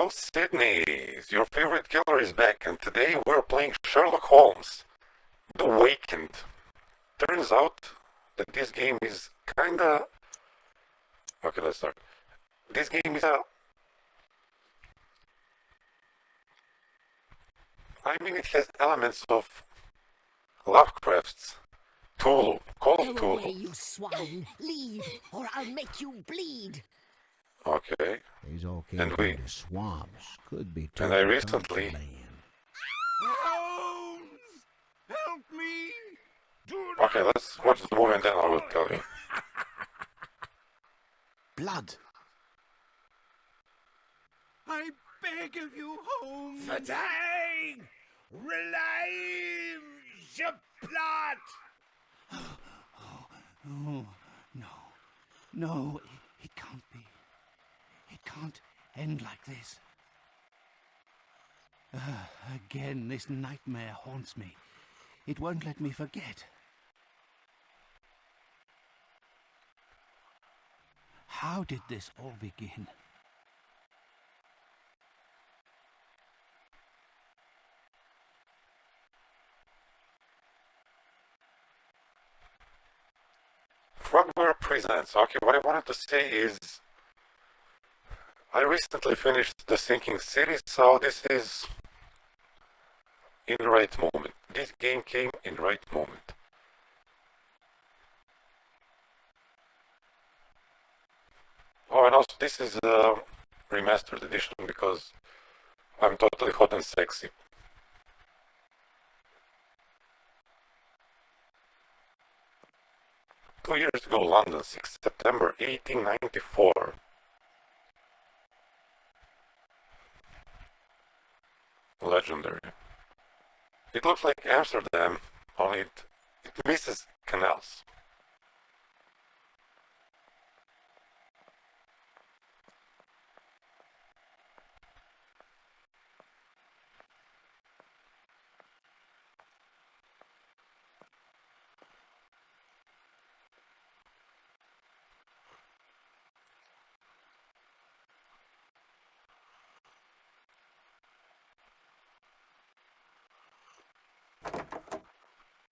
Hello, Sydney. Your favorite killer is back, and today we're playing Sherlock Holmes, The Awakened. Turns out that this game is kinda. Okay, let's start. This game is a. I mean, it has elements of Lovecraft's Cthulhu, Call of Go Cthulhu. away, you swine! Leave, or I'll make you bleed! Okay. These all came And from we- the swamps. Could be and I turtle recently- land. Holmes! Help me! Do Okay, let's watch the movie and then I will tell you. Blood. I beg of you, Holmes! Fatigue! Relieve your plot! Oh, no. No, it can't be. It can't end like this. Again, this nightmare haunts me. It won't let me forget. How did this all begin? Frogware presents. Okay, what I wanted to say is I recently finished the Sinking City, so this is in the right moment. This game came in the right moment. Oh, and also this is a remastered edition because I'm totally hot and sexy. Two years ago, London, 6 September 1894. Legendary. It looks like Amsterdam, only it misses canals.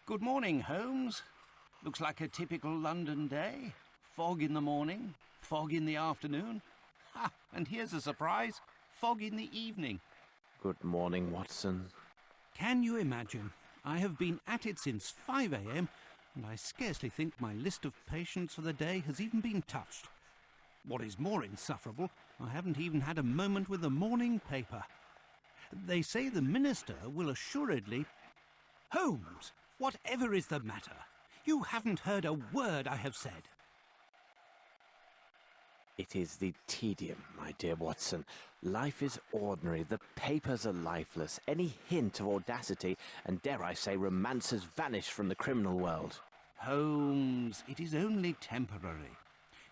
Good morning, Holmes. Looks like a typical London day. Fog in the morning, fog in the afternoon. Ha! And here's a surprise. Fog in the evening. Good morning, Watson. Can you imagine? I have been at it since 5 a.m. and I scarcely think my list of patients for the day has even been touched. What is more insufferable, I haven't even had a moment with the morning paper. They say the minister will assuredly... Holmes, whatever is the matter? You haven't heard a word I have said. It is the tedium, my dear Watson. Life is ordinary. The papers are lifeless. Any hint of audacity, and dare I say romance, has vanished from the criminal world. Holmes, it is only temporary.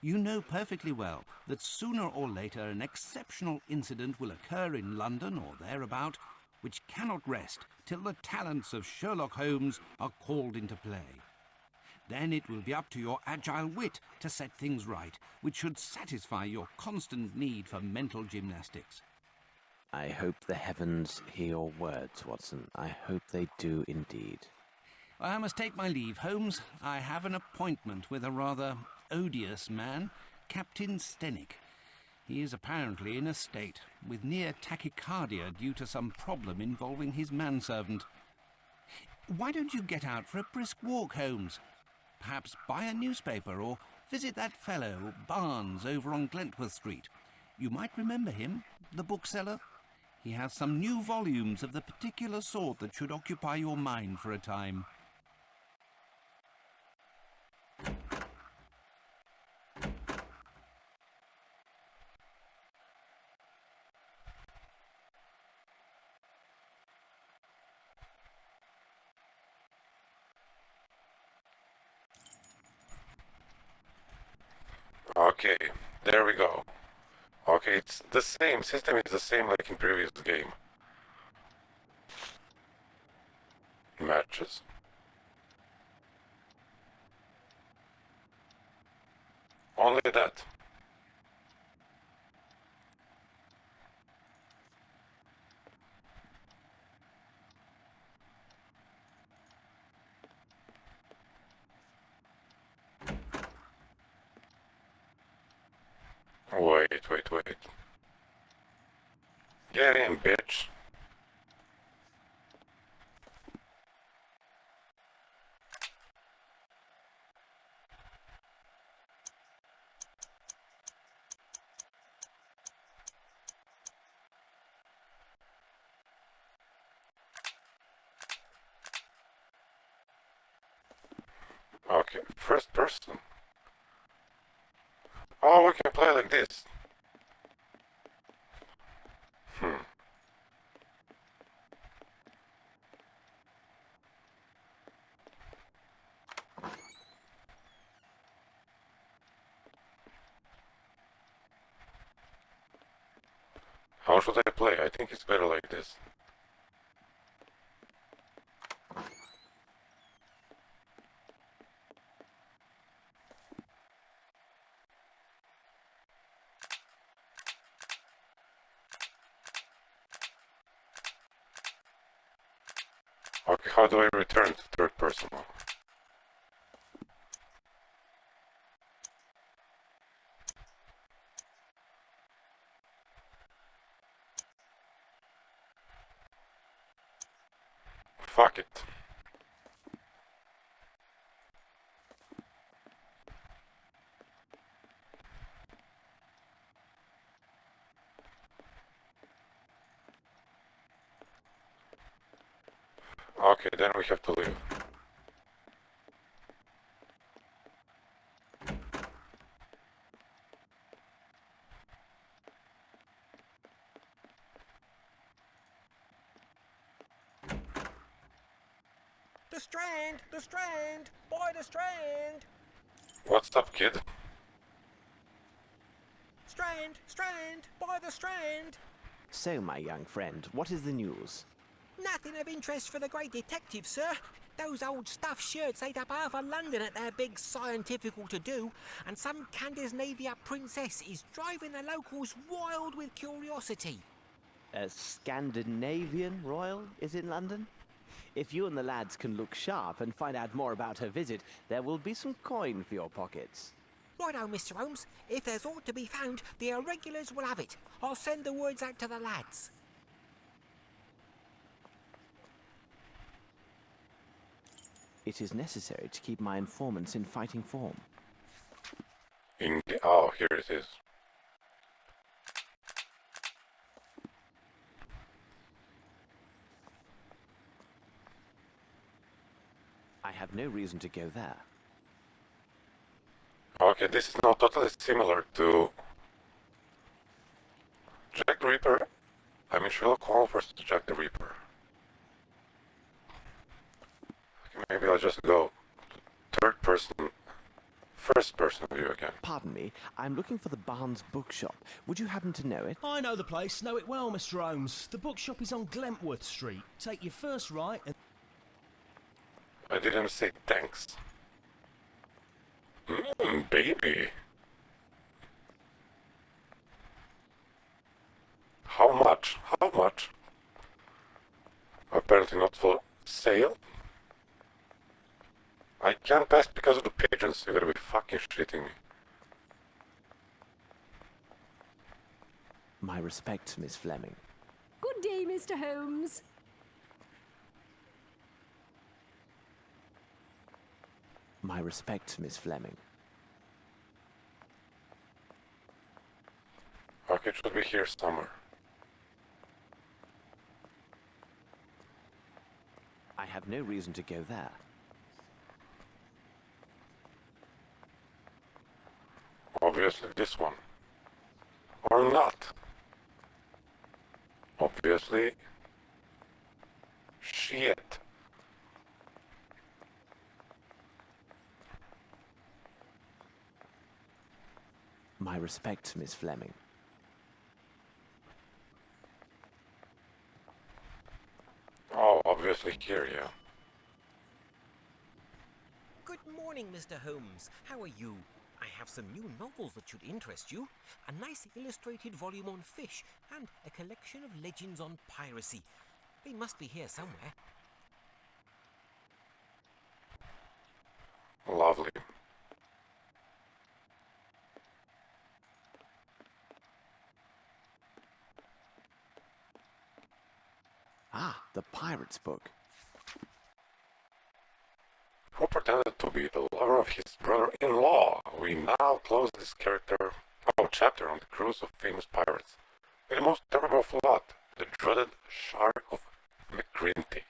You know perfectly well that sooner or later an exceptional incident will occur in London or thereabout, which cannot rest till the talents of Sherlock Holmes are called into play. Then it will be up to your agile wit to set things right, which should satisfy your constant need for mental gymnastics. I hope the heavens hear your words, Watson. I hope they do indeed. I must take my leave, Holmes. I have an appointment with a rather odious man, Captain Stenick. He is apparently in a state, with near tachycardia due to some problem involving his manservant. Why don't you get out for a brisk walk, Holmes? Perhaps buy a newspaper or visit that fellow, Barnes, over on Glentworth Street. You might remember him, the bookseller. He has some new volumes of the particular sort that should occupy your mind for a time. Okay, there we go. Okay, it's the same, system is the same like in previous game. Matches. Only that. Wait. Get in, bitch. Okay, first person. Oh, we can play like this. How should I play? I think it's better like this. Okay, how do I return to third person? Fuck it. Okay, then we have to leave. The Strand! The Strand! By the Strand! What's up, kid? Strand! Strand! By the Strand! So, my young friend, what is the news? Nothing of interest for the great detective, sir. Those old stuffed shirts ate up half of London at their big scientifical to-do, and some Scandinavia princess is driving the locals wild with curiosity. A Scandinavian royal is in London? If you and the lads can look sharp and find out more about her visit, there will be some coin for your pockets. Righto, Mr. Holmes. If there's aught to be found, the irregulars will have it. I'll send the words out to the lads. It is necessary to keep my informants in fighting form. Oh, here it is. I have no reason to go there. Okay, this is not totally similar to Jack the Ripper. I mean Sherlock Holmes versus Jack the Ripper. Okay, maybe I'll just go third person, first person view again. Pardon me, I'm looking for the Barnes bookshop. Would you happen to know it? I know the place, know it well, Mr. Holmes. The bookshop is on Glentworth Street. Take your first right and... I didn't say thanks. Baby. How much? How much? Apparently not for sale. I can't pass because of the pigeons. You gotta be fucking shitting me. My respects, Miss Fleming. Good day, Mr. Holmes. My respects, Miss Fleming. Okay, it should be here somewhere. I have no reason to go there. Obviously this one. Or not. Obviously. Shit. My respects, Miss Fleming. Oh, obviously here, yeah. Good morning, Mr. Holmes. How are you? I have some new novels that should interest you. A nice illustrated volume on fish and a collection of legends on piracy. They must be here somewhere. Lovely. Ah, the pirate's book. Who pretended to be the lover of his brother-in-law. We now close this chapter on the cruise of famous pirates. With the most terrible flood, the dreaded Shark of McGrinty.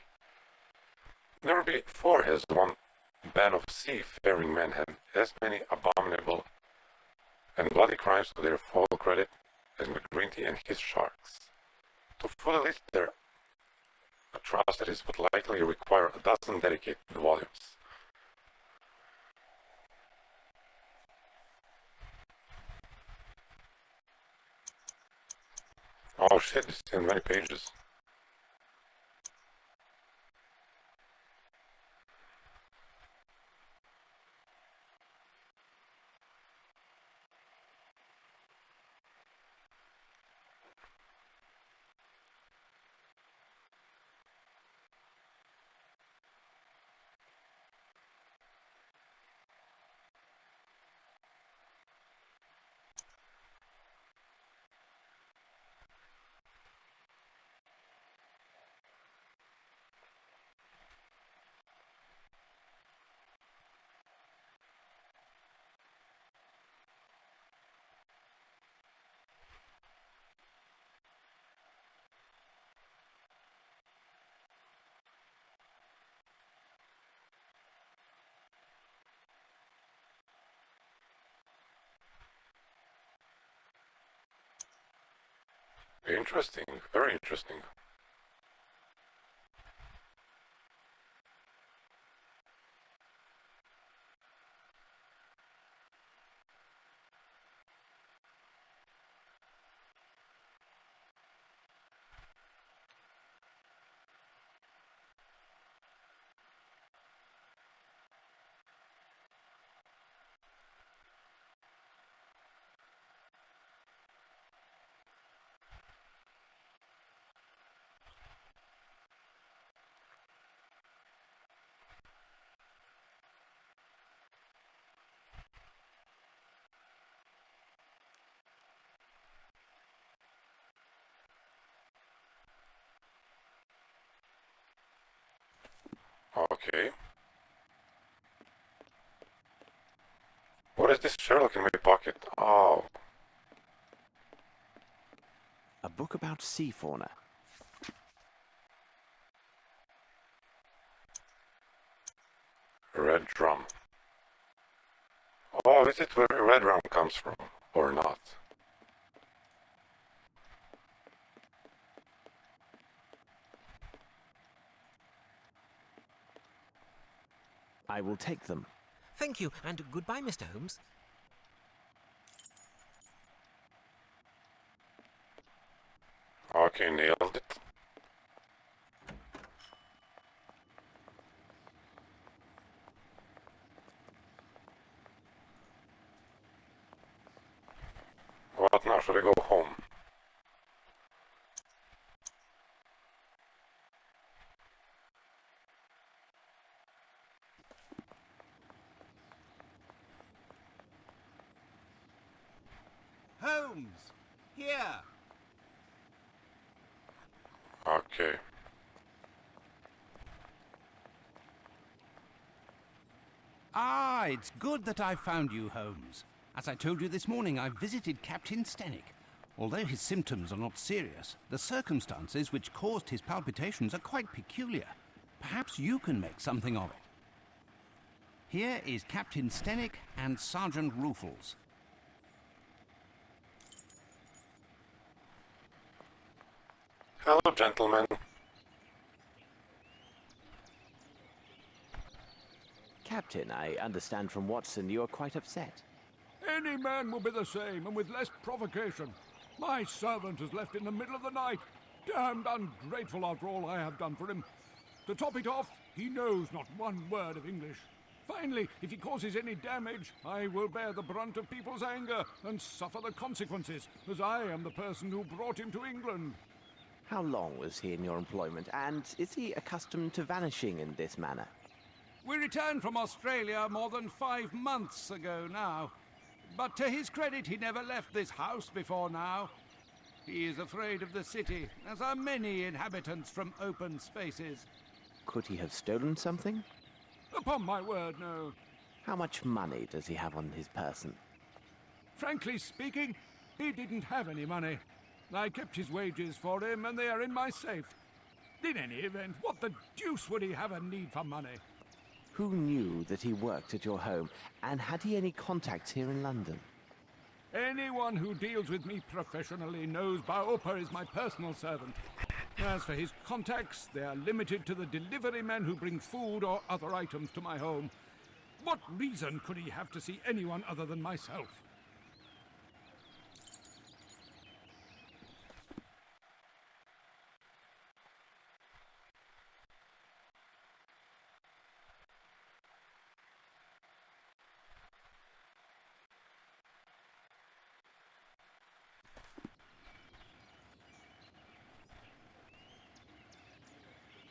Never before has one band of seafaring men had as many abominable and bloody crimes to their full credit as McGrinty and his sharks. To fully list their atrocities would likely require a dozen dedicated volumes. Oh shit, it's in many pages. Interesting, very interesting. Okay. What is this Sherlock in my pocket? Oh, A book about sea fauna. red drum. Oh, is it where red rum comes from, or not? I will take them. Thank you, and goodbye, Mr. Holmes. Okay, nailed it. What now? Should I go home? Holmes! Here! Okay. Ah, it's good that I found you, Holmes. As I told you this morning, I visited Captain Stenick. Although his symptoms are not serious, the circumstances which caused his palpitations are quite peculiar. Perhaps you can make something of it. Here is Captain Stenick and Sergeant Ruffles. Hello, gentlemen. Captain, I understand from Watson you are quite upset. Any man will be the same, and with less provocation. My servant is left in the middle of the night. Damned ungrateful after all I have done for him. To top it off, he knows not one word of English. Finally, if he causes any damage, I will bear the brunt of people's anger and suffer the consequences, as I am the person who brought him to England. How long was he in your employment, and is he accustomed to vanishing in this manner? We returned from Australia more than 5 months ago now. But to his credit, he never left this house before now. He is afraid of the city, as are many inhabitants from open spaces. Could he have stolen something? Upon my word, no. How much money does he have on his person? Frankly speaking, he didn't have any money. I kept his wages for him, and they are in my safe. In any event, what the deuce would he have a need for money? Who knew that he worked at your home, and had he any contacts here in London? Anyone who deals with me professionally knows Baopa is my personal servant. As for his contacts, they are limited to the delivery men who bring food or other items to my home. What reason could he have to see anyone other than myself?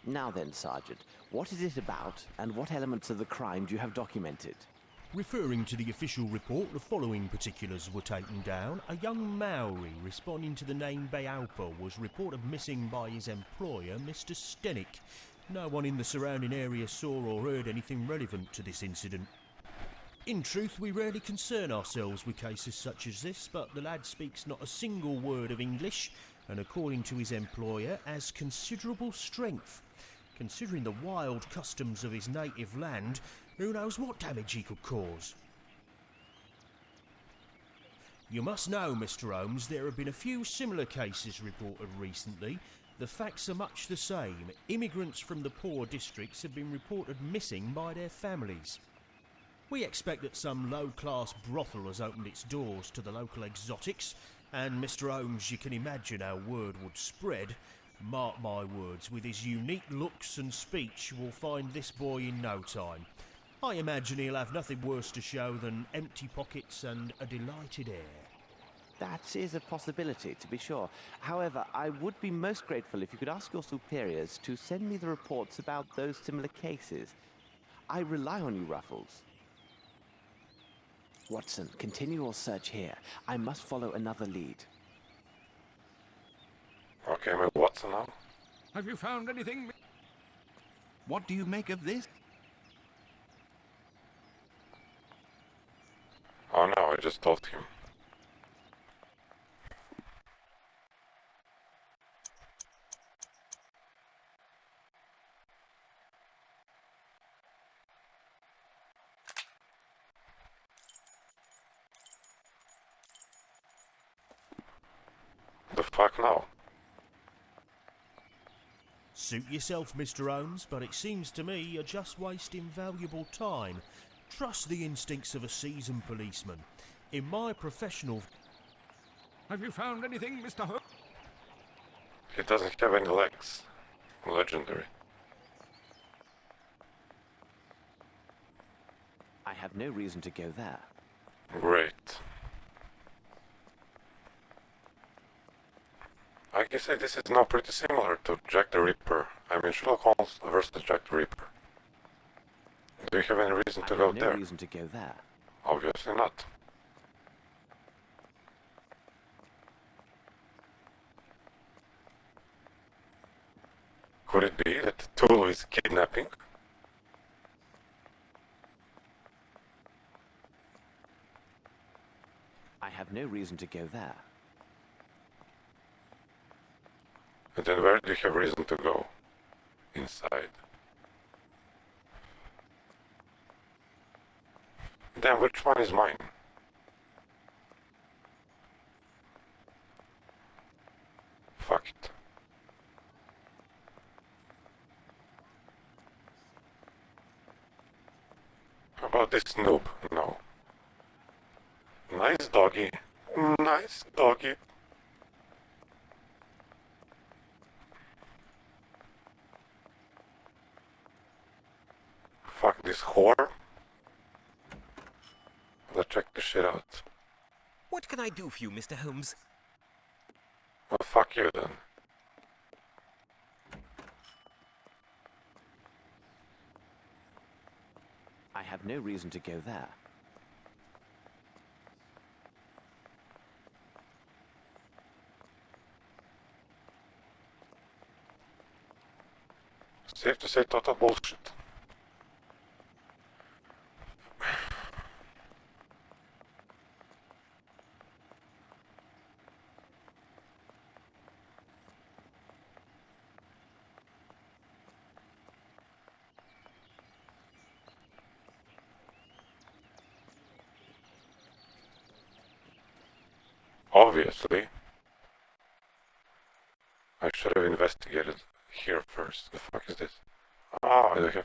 Now then, Sergeant, what is it about, and what elements of the crime do you have documented? Referring to the official report, the following particulars were taken down. A young Maori responding to the name Baopa was reported missing by his employer, Mr. Stenick. No one in the surrounding area saw or heard anything relevant to this incident. In truth, we rarely concern ourselves with cases such as this, but the lad speaks not a single word of English, and according to his employer, has considerable strength. Considering the wild customs of his native land, who knows what damage he could cause? You must know, Mr. Holmes, there have been a few similar cases reported recently. The facts are much the same. Immigrants from the poor districts have been reported missing by their families. We expect that some low-class brothel has opened its doors to the local exotics, and Mr. Holmes, you can imagine how word would spread. Mark my words, with his unique looks and speech, we'll find this boy in no time. I imagine he'll have nothing worse to show than empty pockets and a delighted air. That is a possibility, to be sure. However, I would be most grateful if you could ask your superiors to send me the reports about those similar cases. I rely on you, Ruffles. Watson, continue your search here. I must follow another lead. Okay, I'm at Watson now. Have you found anything? What do you make of this? Oh no, I just told him. The fuck now? Suit yourself, Mr. Holmes, but it seems to me you're just wasting valuable time. Trust the instincts of a seasoned policeman. In my professional... Have you found anything, Mr. Holmes? He doesn't have any legs. Legendary. I have no reason to go there. Great. I can say this is now pretty similar to Jack the Ripper. I mean Sherlock Holmes versus Jack the Ripper. Do you have any reason to go I have there? no reason to go there. Obviously not. Could it be that the tool is kidnapping? I have no reason to go there. And then where do you have reason to go? Inside. Damn, which one is mine? Fuck it. How about this noob? No. Nice doggy. Nice doggy. Fuck this whore. Let's check this shit out. What can I do for you, Mr. Holmes? Well, fuck you then. I have no reason to go there. Safe to say total bullshit. Obviously, I should have investigated here first. The fuck is this? Ah, okay.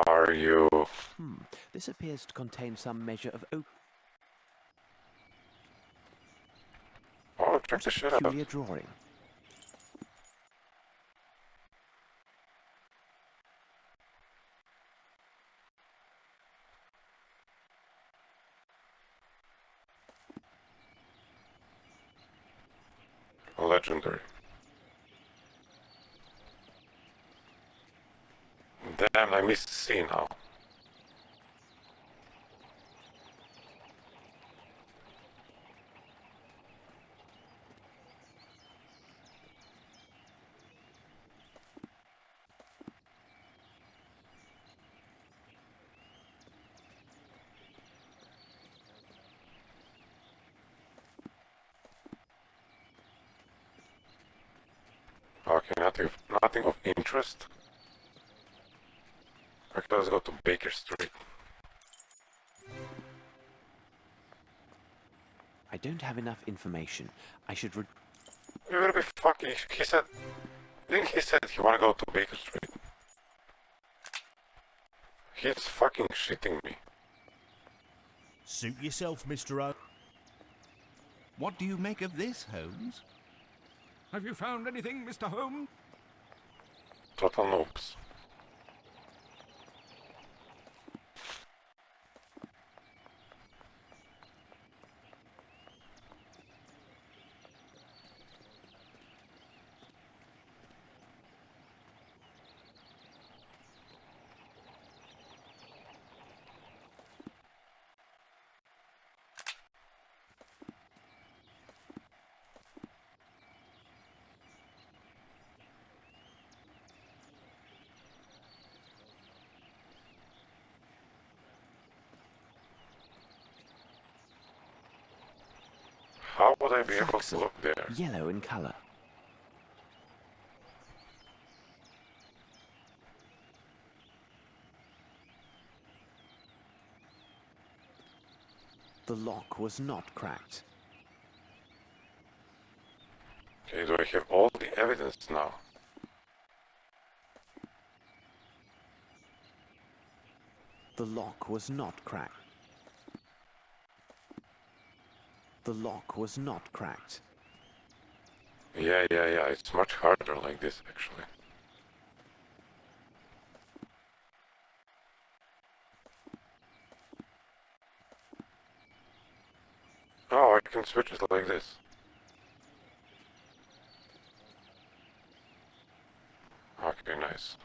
Are you... This appears to contain some measure of oak. Oh, check this shit out. Peculiar drawing. Legendary. Damn, I missed C now. Okay, nothing of interest. Okay, let's go to Baker Street. I don't have enough information. I should You better be fucking... He said... Didn't he said he wanna go to Baker Street? He's fucking shitting me. Suit yourself, Mr. O. What do you make of this, Holmes? Have you found anything, Mr. Holmes? Total noobs. How would I be able to look there? yellow in color. The lock was not cracked. Okay, do I have all the evidence now? The lock was not cracked. The lock was not cracked. Yeah, it's much harder like this, actually. Oh, I can switch it like this. Okay, nice.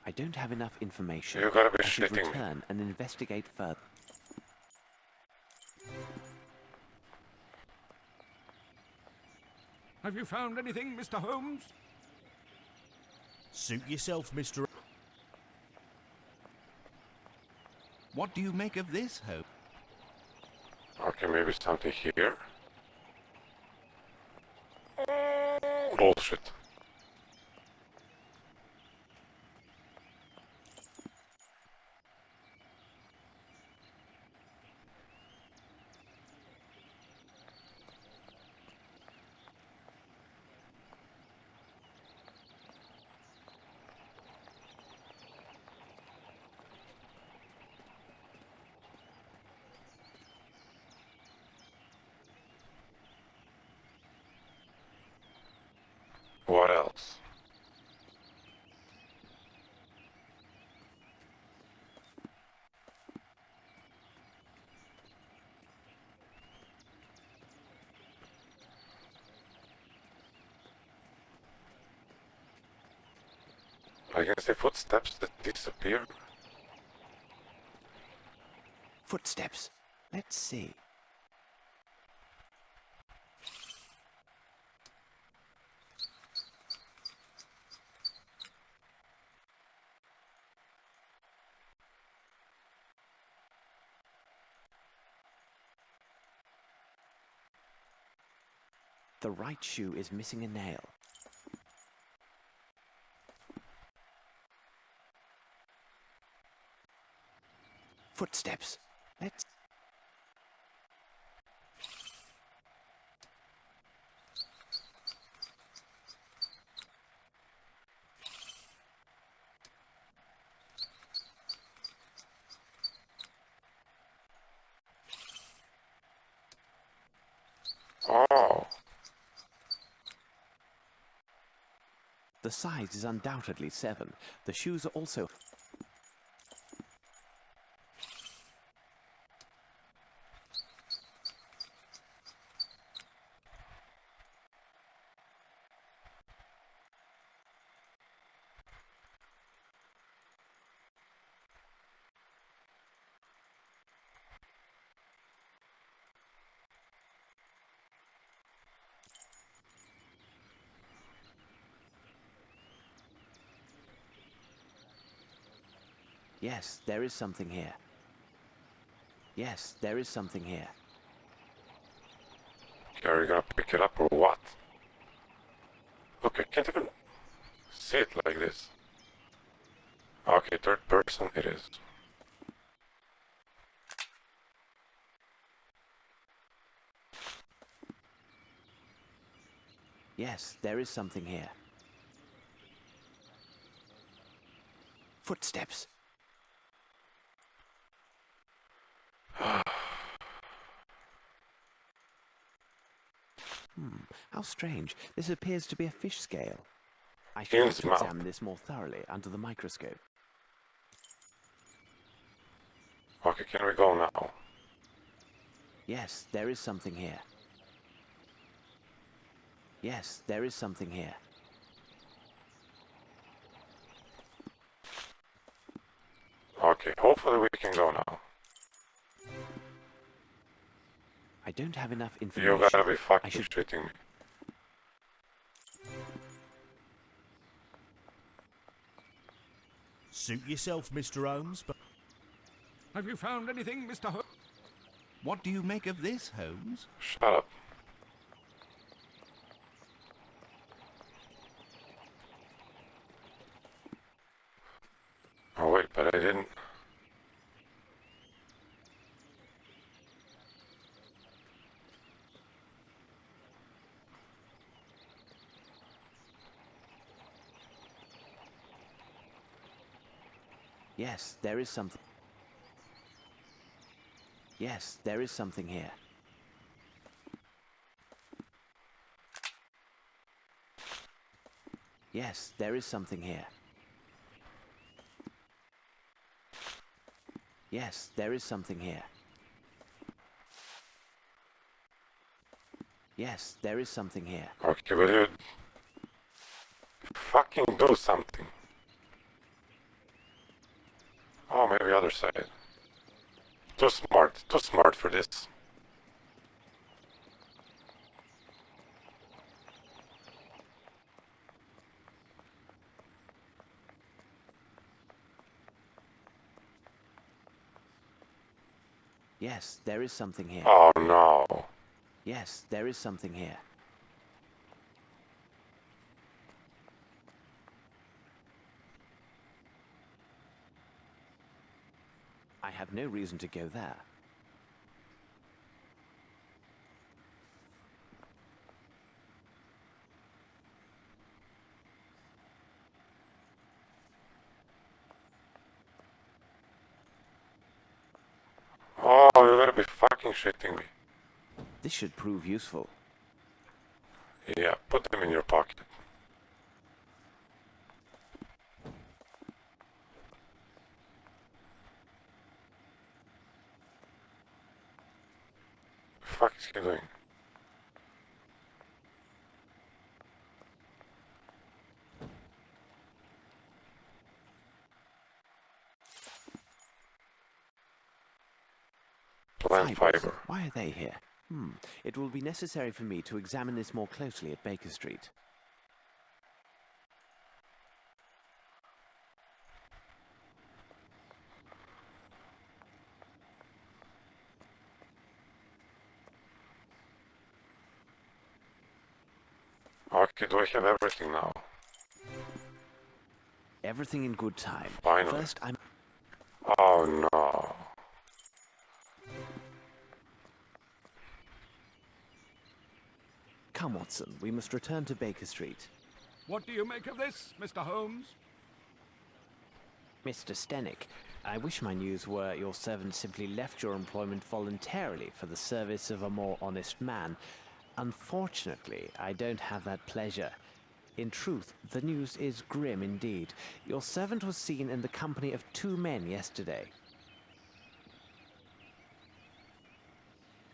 I don't have enough information. You gotta be I should shitting me. return and investigate further. Have you found anything, Mr. Holmes? Suit yourself, Mr. O. What do you make of this, Holmes? Okay, maybe something here. Bullshit. What else? I can see footsteps that disappear. Footsteps. Let's see. The right shoe is missing a nail. Footsteps. Let's... Oh, The size is undoubtedly 7. The shoes are also... Yes, there is something here. Yes, there is something here. okay, are you gonna pick it up or what? Look, I can't even see it like this. Okay, third person it is. Yes, there is something here. Footsteps. How strange. This appears to be a fish scale. I should have His to mouth. examine this more thoroughly under the microscope. Okay, can we go now? Yes, there is something here. Yes, there is something here. Okay, hopefully we can go now. I don't have enough You information. gotta be I fucking should... shitting me. Suit yourself, Mr. Holmes, but Have you found anything, Mr. Holmes? What do you make of this, Holmes? Shut up. Oh wait, but I didn't. Yes, there is something. Yes, there is something here. Yes, there is something here. Yes, there is something here. Yes, there is something here. Okay, will you fucking do something? Oh, maybe other side. Too smart for this. Yes, there is something here. Oh no. Yes, there is something here. I have no reason to go there. Oh, you gotta be fucking shitting me. This should prove useful. Yeah, put them in your pocket. Fuck is he doing? Plant fiber. Why are they here? It will be necessary for me to examine this more closely at Baker Street. Okay, do I have everything now? Everything in good time. Finally. First, I'm... Oh no. Come, Watson, we must return to Baker Street. What do you make of this, Mr. Holmes? Mr. Stenick, I wish my news were your servant simply left your employment voluntarily for the service of a more honest man. Unfortunately, I don't have that pleasure. In truth, the news is grim indeed. Your servant was seen in the company of 2 men yesterday.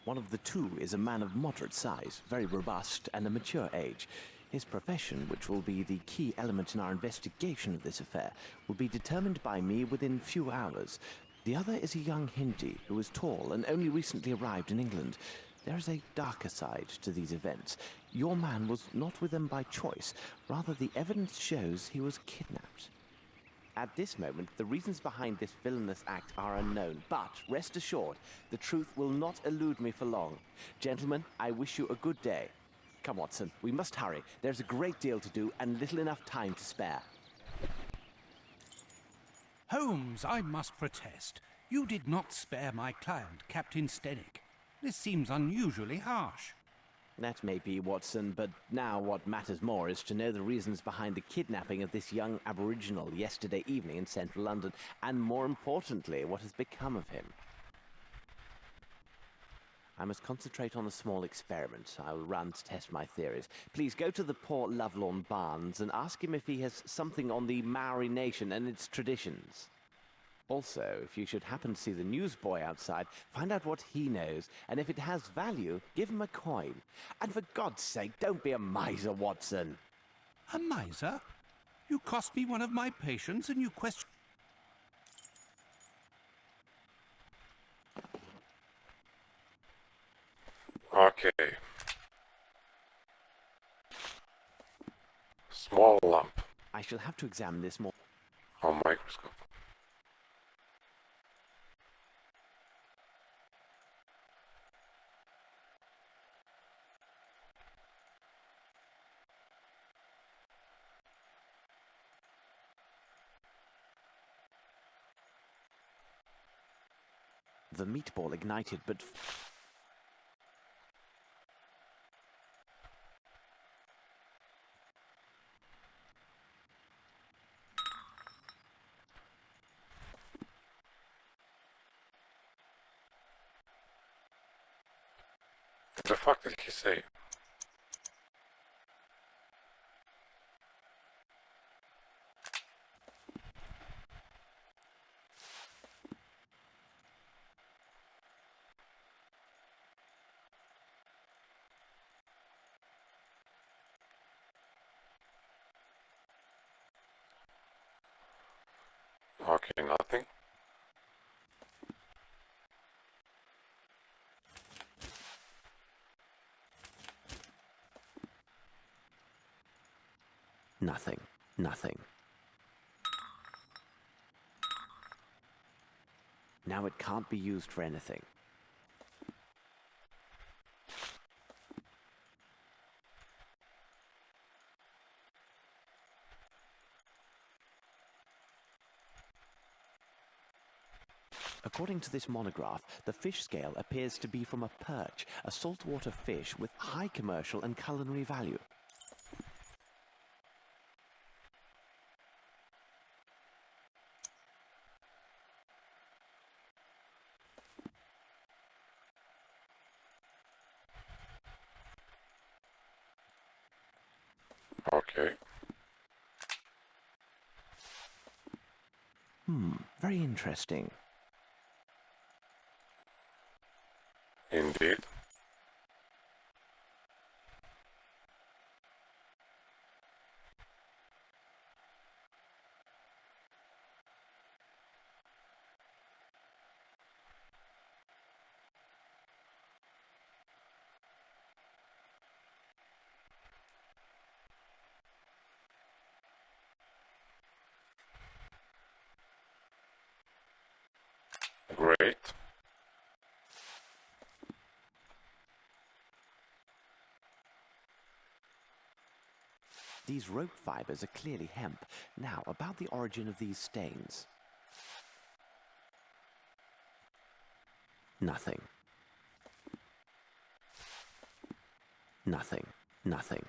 One of the 2 is a man of moderate size, very robust, and a mature age. His profession, which will be the key element in our investigation of this affair, will be determined by me within few hours. The other is a young Hindi who is tall and only recently arrived in England. There is a darker side to these events. Your man was not with them by choice. Rather, the evidence shows he was kidnapped. At this moment, the reasons behind this villainous act are unknown, but rest assured, the truth will not elude me for long. Gentlemen, I wish you a good day. Come, Watson, we must hurry. There's a great deal to do and little enough time to spare. Holmes, I must protest. You did not spare my client, Captain Stenick. This seems unusually harsh. That may be, Watson, but now what matters more is to know the reasons behind the kidnapping of this young aboriginal yesterday evening in central London, and more importantly, what has become of him. I must concentrate on a small experiment I will run to test my theories. Please go to the poor Lovelorn Barnes and ask him if he has something on the Maori nation and its traditions. Also, if you should happen to see the newsboy outside, find out what he knows, and if it has value, give him a coin. And for God's sake, don't be a miser, Watson. A miser? You cost me one of my patients and you question... Okay. Small lump. I shall have to examine this more. On microscope. The meatball ignited, but... What the fuck did he say? Okay, nothing. Nothing. Nothing. Now it can't be used for anything. According to this monograph, the fish scale appears to be from a perch, a saltwater fish with high commercial and culinary value. Okay. Very interesting. Indeed. These rope fibers are clearly hemp. Now, about the origin of these stains. Nothing. Nothing. Nothing.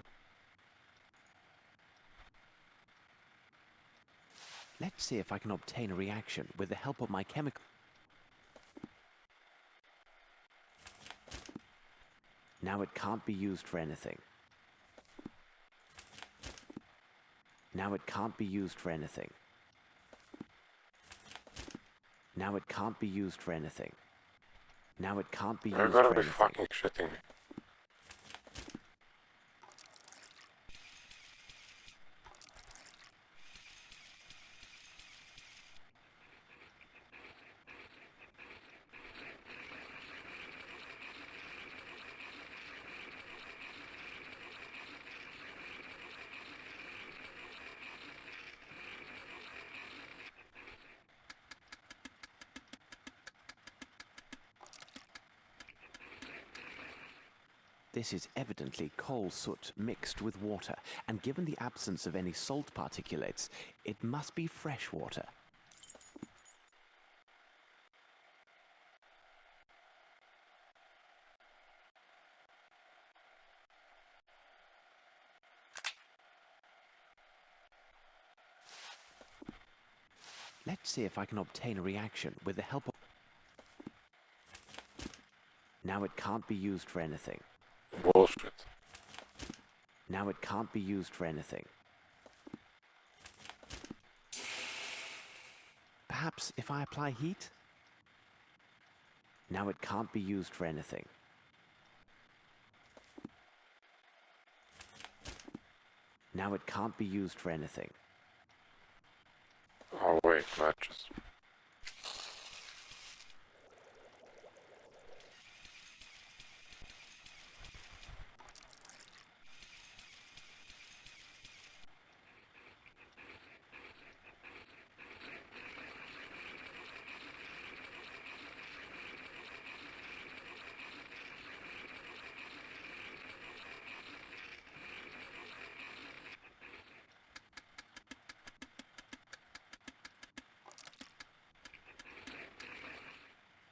Let's see if I can obtain a reaction with the help of my chemical... Now it can't be used for anything. Now it can't be used for anything. Now it can't be used for anything. Now it can't be used You're for gonna be anything. fucking shitting me. This is evidently coal soot mixed with water, and given the absence of any salt particulates, it must be fresh water. Let's see if I can obtain a reaction with the help of... Now it can't be used for anything. Bullshit. Now it can't be used for anything. Perhaps if I apply heat? Now it can't be used for anything. Now it can't be used for anything. Oh wait, matches.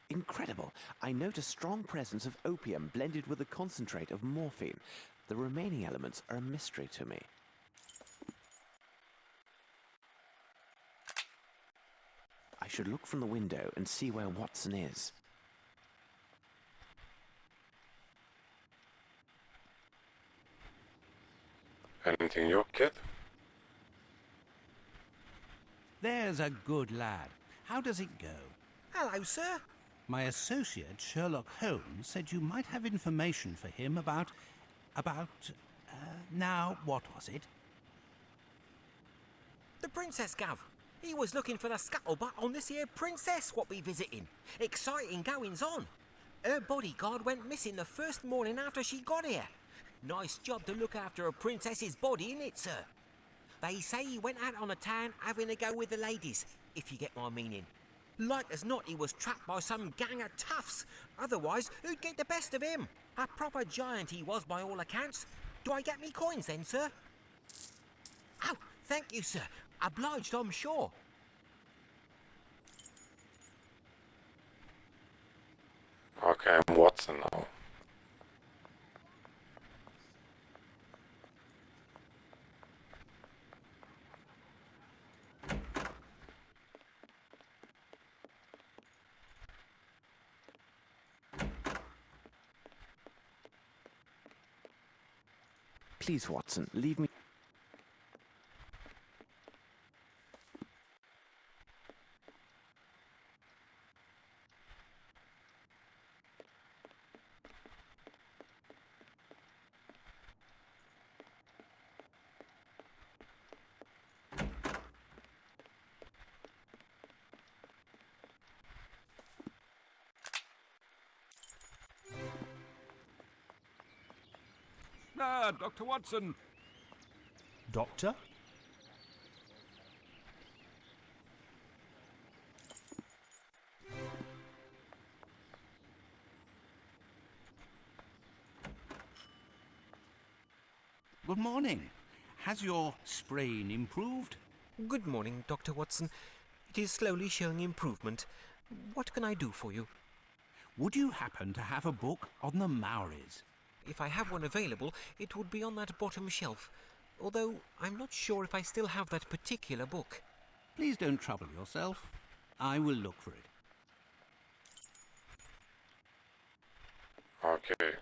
Incredible! I note a strong presence of opium blended with a concentrate of morphine. The remaining elements are a mystery to me. I should look from the window and see where Watson is. Anything new, kid? There's a good lad. How does it go? Hello, sir. My associate, Sherlock Holmes, said you might have information for him about... now, what was it? The Princess, Gov. He was looking for the scuttlebutt on this here princess what we visiting. Exciting goings on. Her bodyguard went missing the first morning after she got here. Nice job to look after a princess's body, innit, sir? They say he went out on the town having a go with the ladies, if you get my meaning. Like as not, he was trapped by some gang of toughs. Otherwise, who'd get the best of him? A proper giant he was by all accounts. Do I get me coins then, sir? Oh, thank you, sir. Obliged, I'm sure. Okay, I'm Watson now. Please, Watson, leave me... Ah, Dr. Watson. Doctor? Good morning. Has your sprain improved? Good morning, Dr. Watson. It is slowly showing improvement. What can I do for you? Would you happen to have a book on the Maoris? If I have one available, it would be on that bottom shelf. Although I'm not sure if I still have that particular book. Please don't trouble yourself. I will look for it. Okay.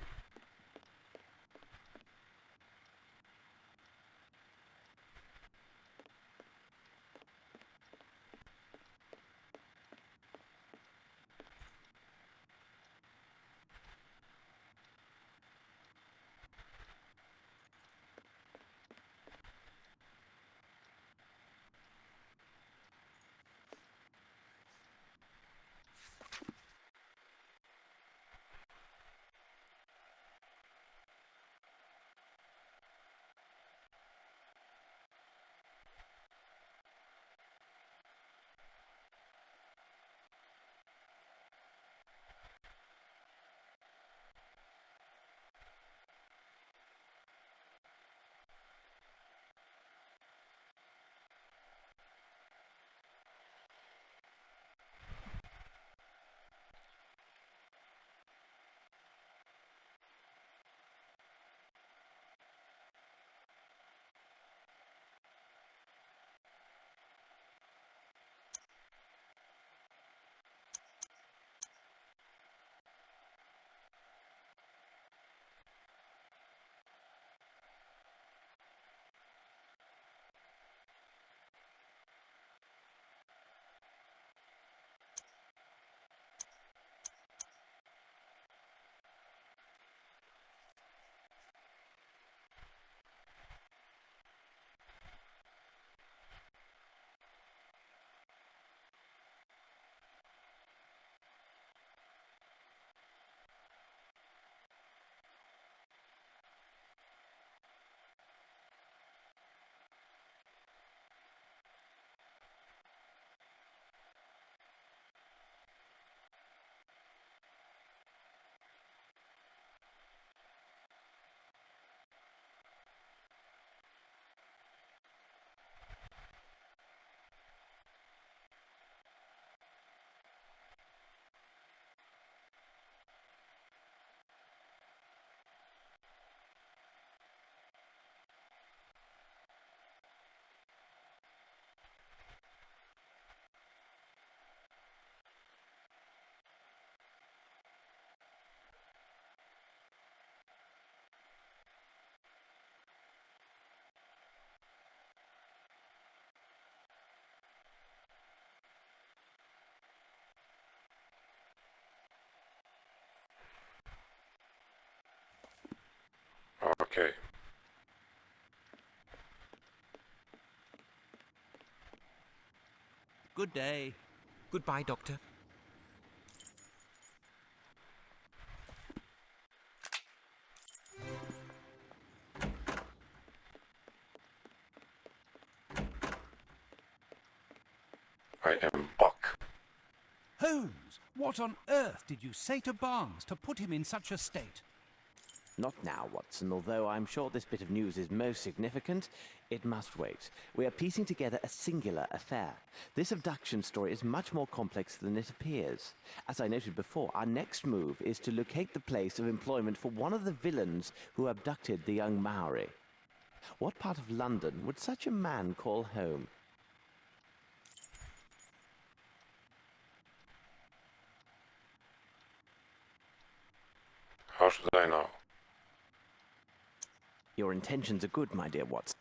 Okay. Good day. Goodbye, Doctor. I am Buck. Holmes, what on earth did you say to Barnes to put him in such a state? Not now, Watson. Although I'm sure this bit of news is most significant, it must wait. We are piecing together a singular affair. This abduction story is much more complex than it appears. As I noted before, our next move is to locate the place of employment for one of the villains who abducted the young Maori. What part of London would such a man call home? How should I know? Your intentions are good, my dear Watson.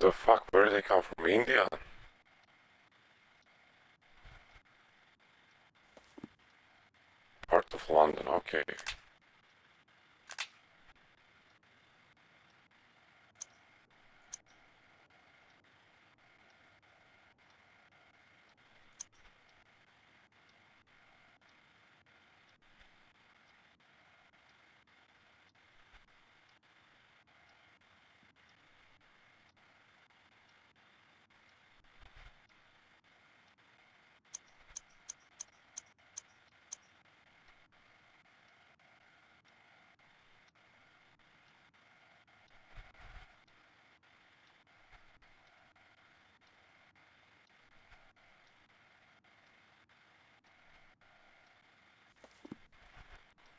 The fuck, where did they come from? India? Part of London, okay.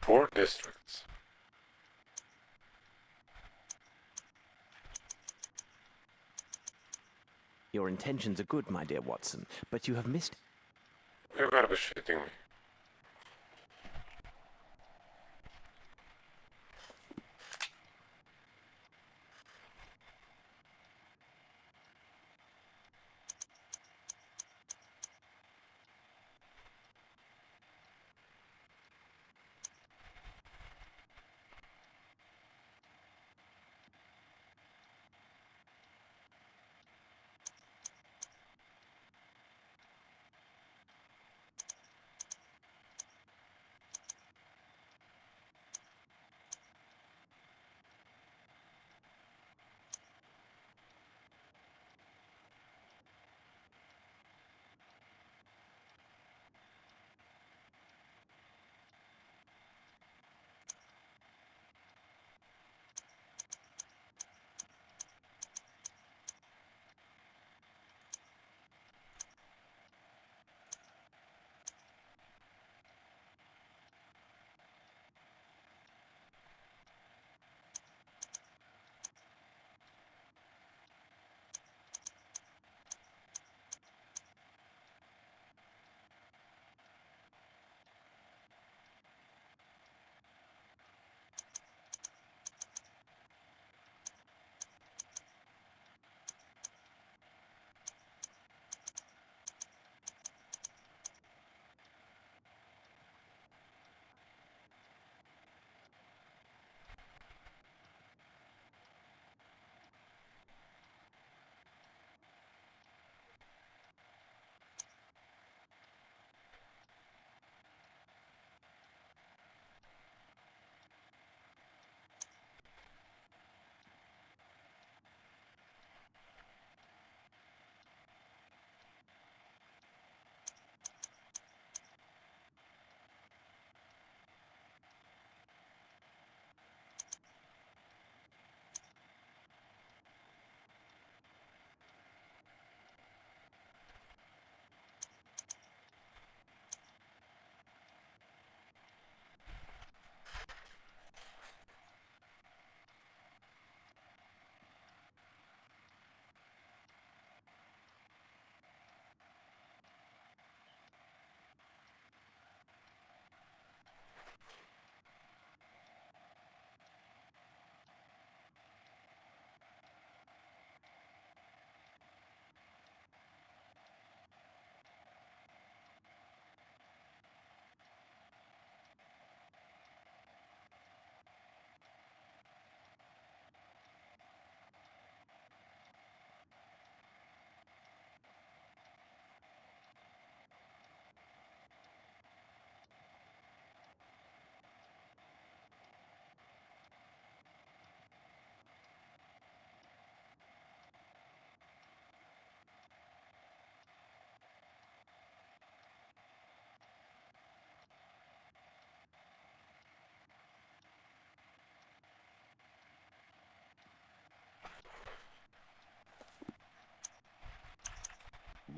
Four districts. Your intentions are good, my dear Watson, but you have missed. You gotta be shitting me.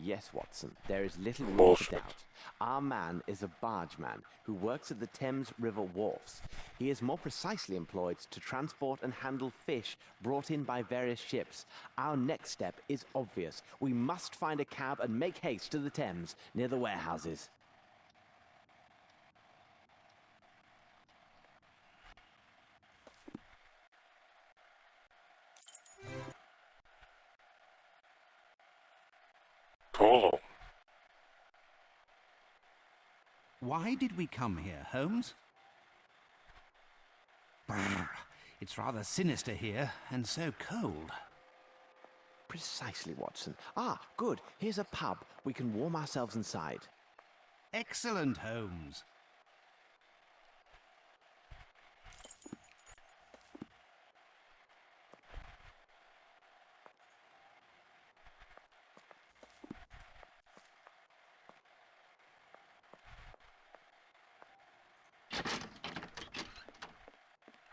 Yes, Watson, there is little room Bullshit. for doubt. Our man is a bargeman who works at the Thames River wharfs. He is more precisely employed to transport and handle fish brought in by various ships. Our next step is obvious. We must find a cab and make haste to the Thames near the warehouses. Tolo. Why did we come here, Holmes? Brr, it's rather sinister here, and so cold. Precisely, Watson. Ah, good. Here's a pub. We can warm ourselves inside. Excellent, Holmes.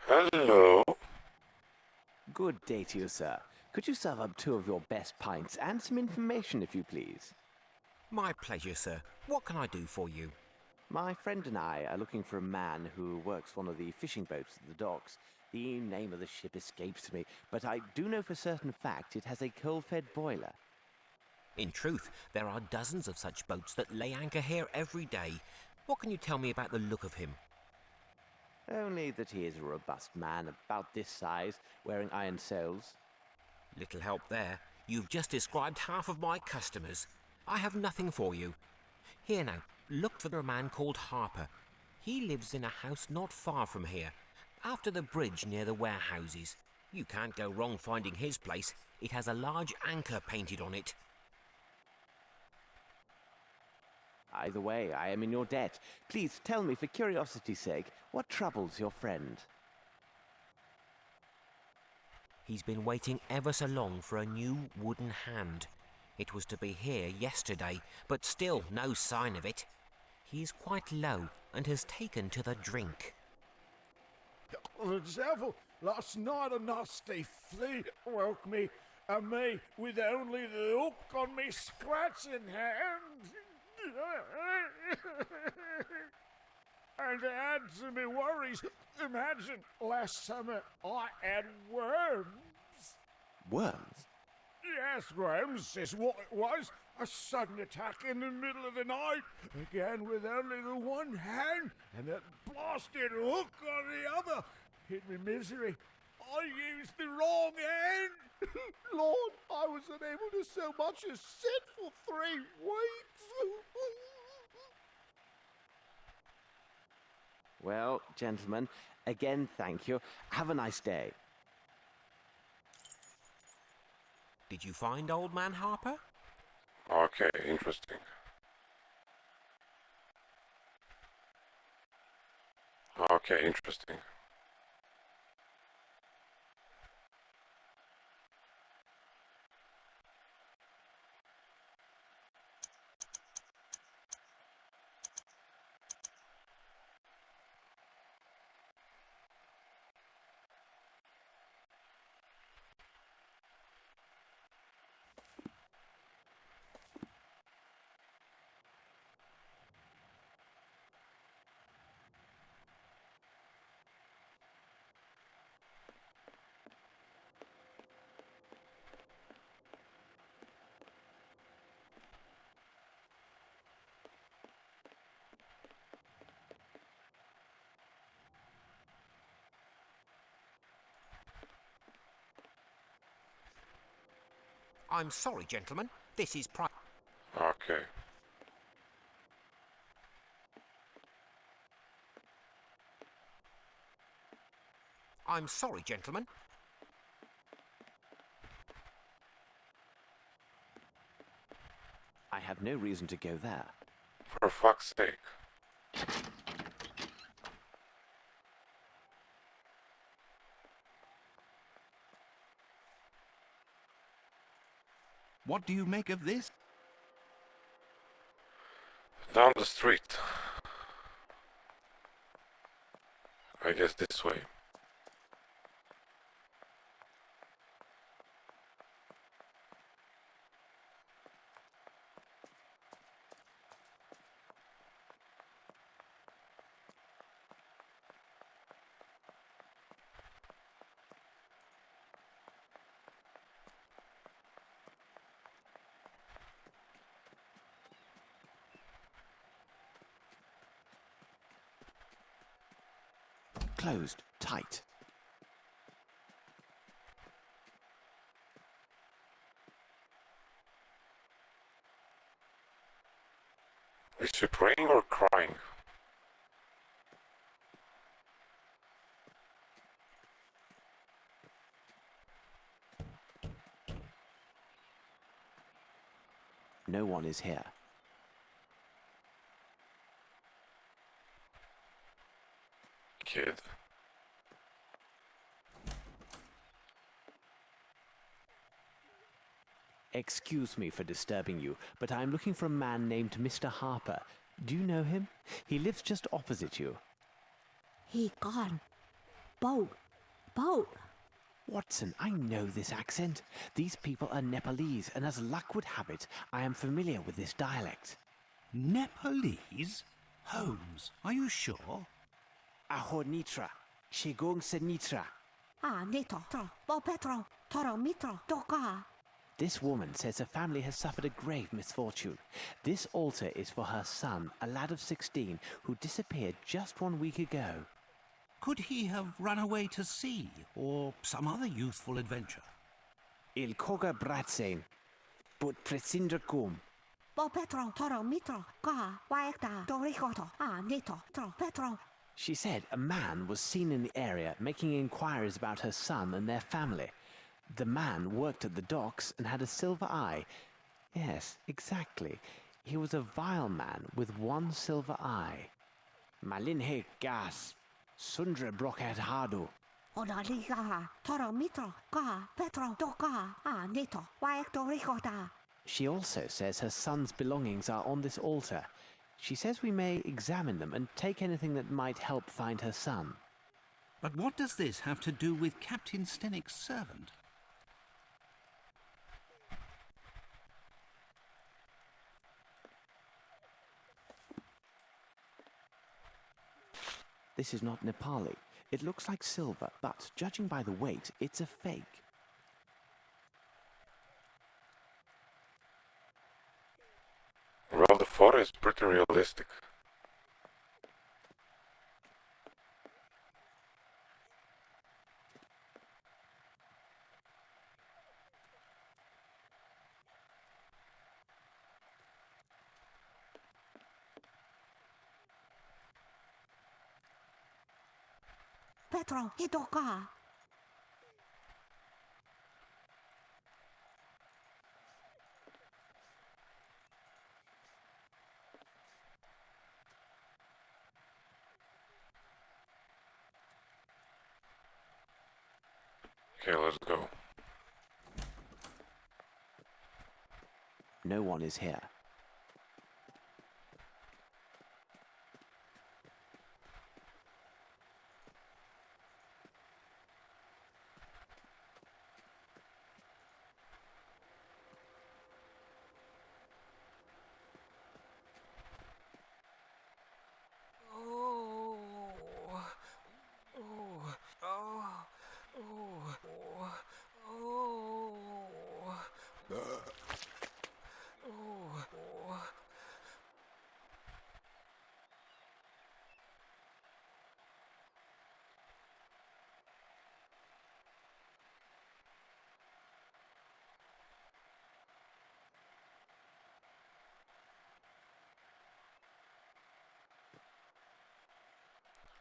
Hello. Good day to you, sir. Could you serve up 2 of your best pints and some information, if you please? My pleasure, sir. What can I do for you? My friend and I are looking for a man who works one of the fishing boats at the docks. The name of the ship escapes me, but I do know for certain fact it has a coal-fed boiler. In truth, there are dozens of such boats that lay anchor here every day. What can you tell me about the look of him? Only that he is a robust man, about this size, wearing iron soles. Little help there. You've just described half of my customers. I have nothing for you. Here now, look for a man called Harper. He lives in a house not far from here, after the bridge near the warehouses. You can't go wrong finding his place. It has a large anchor painted on it. Either way, I am in your debt. Please tell me, for curiosity's sake, what troubles your friend? He's been waiting ever so long for a new wooden hand. It was to be here yesterday, but still no sign of it. He is quite low and has taken to the drink. The devil! Last night a nasty flea woke me, and me with only the hook on me scratching hand. And to add to me worries, imagine last summer I had worms. Worms? Yes, worms is what it was. A sudden attack in the middle of the night, again with only the one hand, and that blasted hook on the other. Hit me misery. I used the wrong hand. Lord, I was unable to so much as sit for 3 weeks. Well, gentlemen, again, thank you. Have a nice day. Did you find old man Harper? Okay, interesting. Okay, interesting. I'm sorry, gentlemen. This is Okay. I'm sorry, gentlemen. I have no reason to go there. For fuck's sake. What do you make of this? Down the street. I guess this way. Closed, tight. Is she praying or crying? No one is here. Kid. Excuse me for disturbing you, but I'm looking for a man named Mr. Harper. Do you know him? He lives just opposite you. He gone. Boat. Boat. Watson, I know this accent. These people are Nepalese, and as luck would have it, I am familiar with this dialect. Nepalese? Holmes, are you sure? Aho Nitra. Shigong se Nitra. Ah, Nito. Tro. Bo Petro. Toro Mitro. Toka. This woman says her family has suffered a grave misfortune. This altar is for her son, a lad of 16, who disappeared just 1 week ago. Could he have run away to sea, or some other youthful adventure? Il koga bratsen, but presindra kum. Bo Petro. Toro Mitro. Ka. Waekta. Dorikoto. Ah, Nito. Tro. Petro. She said a man was seen in the area making inquiries about her son and their family. The man worked at the docks and had a silver eye. Yes, exactly. He was a vile man with one silver eye. Malinhe gas. Sundra brokat hadu. Onaliga. Toro Mitro. Ka. Petro. Toka. Ah, Nito. Waekto Rikota. She also says her son's belongings are on this altar. She says we may examine them and take anything that might help find her son. But what does this have to do with Captain Stennick's servant? This is not Nepali. It looks like silver, but judging by the weight, it's a fake. Well, the photo is pretty realistic. Petro. Hitoka. Okay, let's go. No one is here.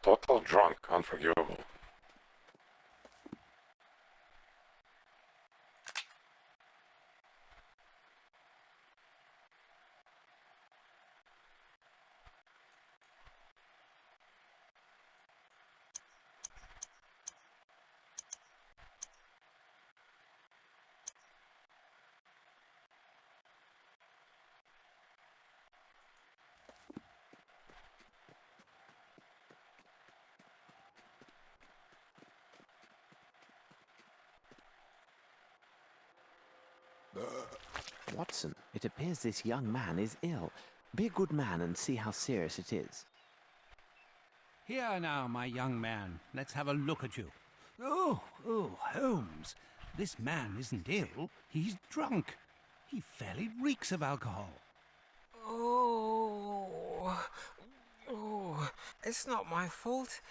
Total drunk, unforgivable. Watson, it appears this young man is ill. Be a good man and see how serious it is. Here now, my young man. Let's have a look at you. Oh, Holmes. This man isn't ill. He's drunk. He fairly reeks of alcohol. Oh, it's not my fault.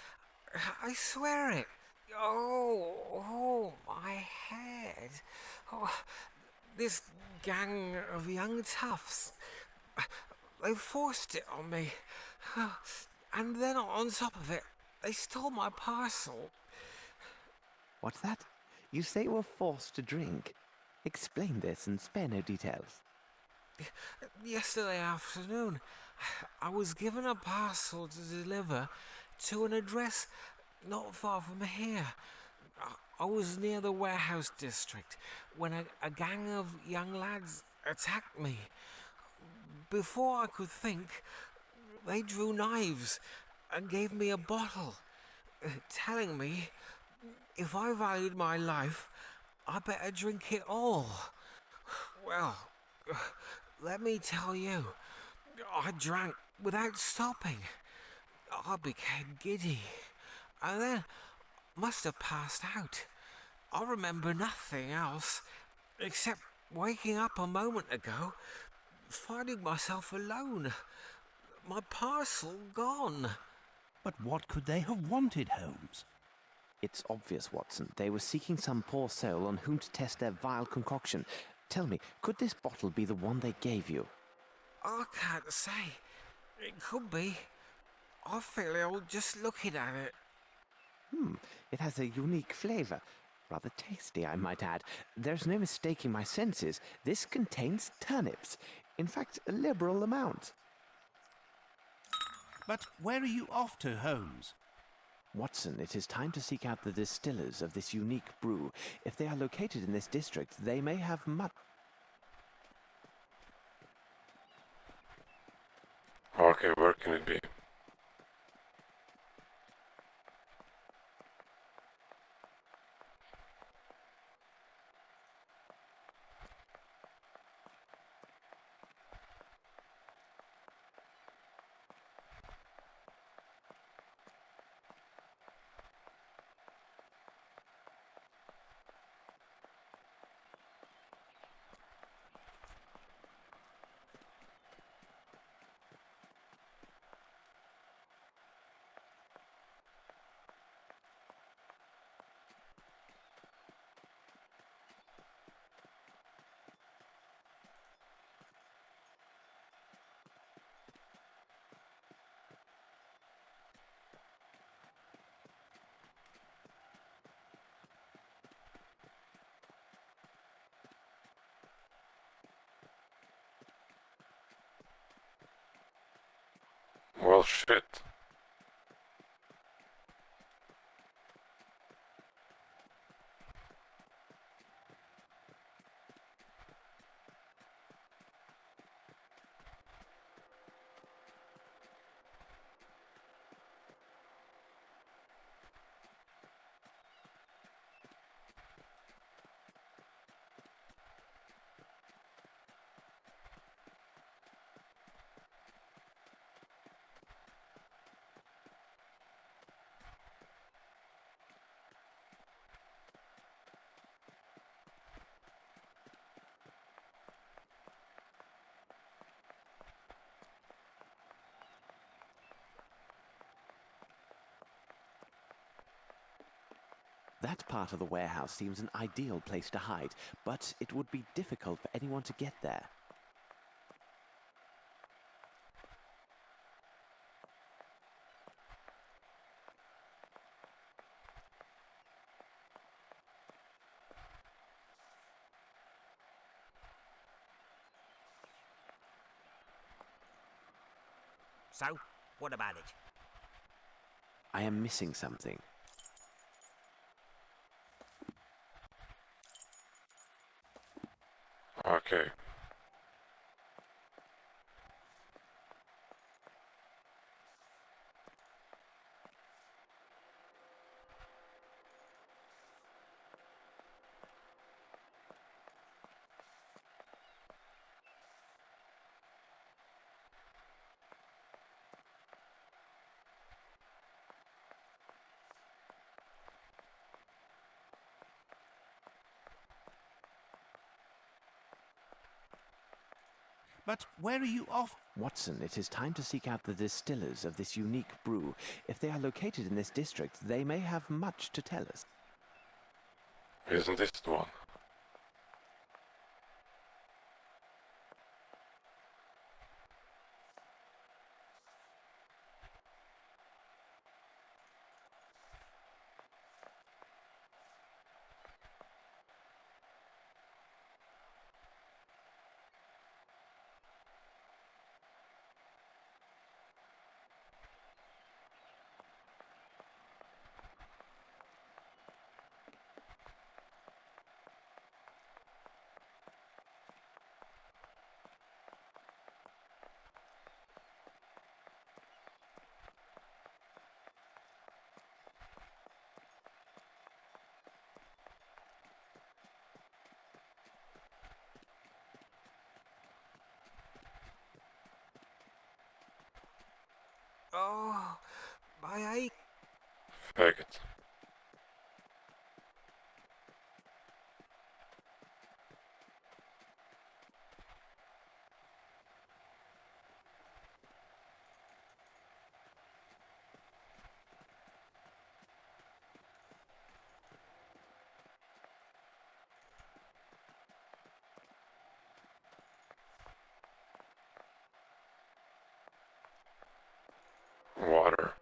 I swear it. Oh, my head. Oh, this gang of young toughs. They forced it on me. And then on top of it, they stole my parcel. What's that? You say you were forced to drink. Explain this and spare no details. Yesterday afternoon, I was given a parcel to deliver to an address not far from here. I was near the warehouse district when a gang of young lads attacked me. Before I could think, they drew knives and gave me a bottle, telling me if I valued my life, I better drink it all. Well, let me tell you, I drank without stopping. I became giddy, and then must have passed out. I remember nothing else, except waking up a moment ago, finding myself alone. My parcel gone. But what could they have wanted, Holmes? It's obvious, Watson. They were seeking some poor soul on whom to test their vile concoction. Tell me, could this bottle be the one they gave you? I can't say. It could be. I feel ill just looking at it. It has a unique flavor. Rather tasty, I might add. There's no mistaking my senses. This contains turnips. In fact, a liberal amount. But where are you off to, Holmes? Watson, it is time to seek out the distillers of this unique brew. If they are located in this district, they may have much... Okay, where can it be? Well, shit. That part of the warehouse seems an ideal place to hide, but it would be difficult for anyone to get there. So, what about it? I am missing something. Okay. But where are you off? Watson, it is time to seek out the distillers of this unique brew. If they are located in this district, they may have much to tell us. Isn't this the one? Oh, my ache. Faggot. Water.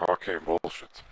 Okay, bullshit.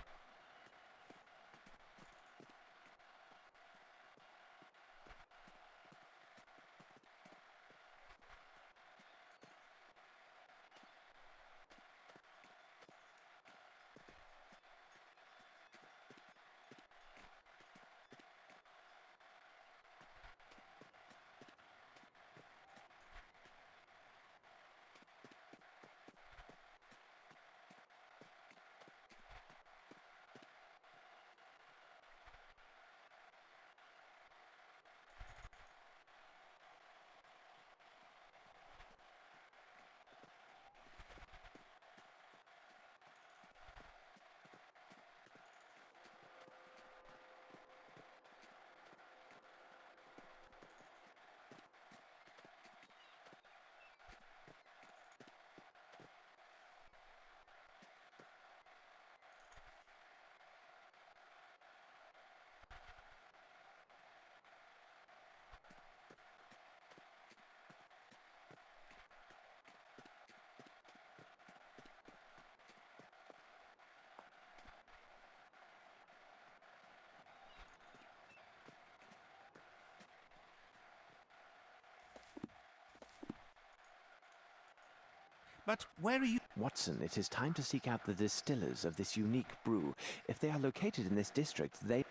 But where are you? Watson, it is time to seek out the distillers of this unique brew. If they are located in this district, they...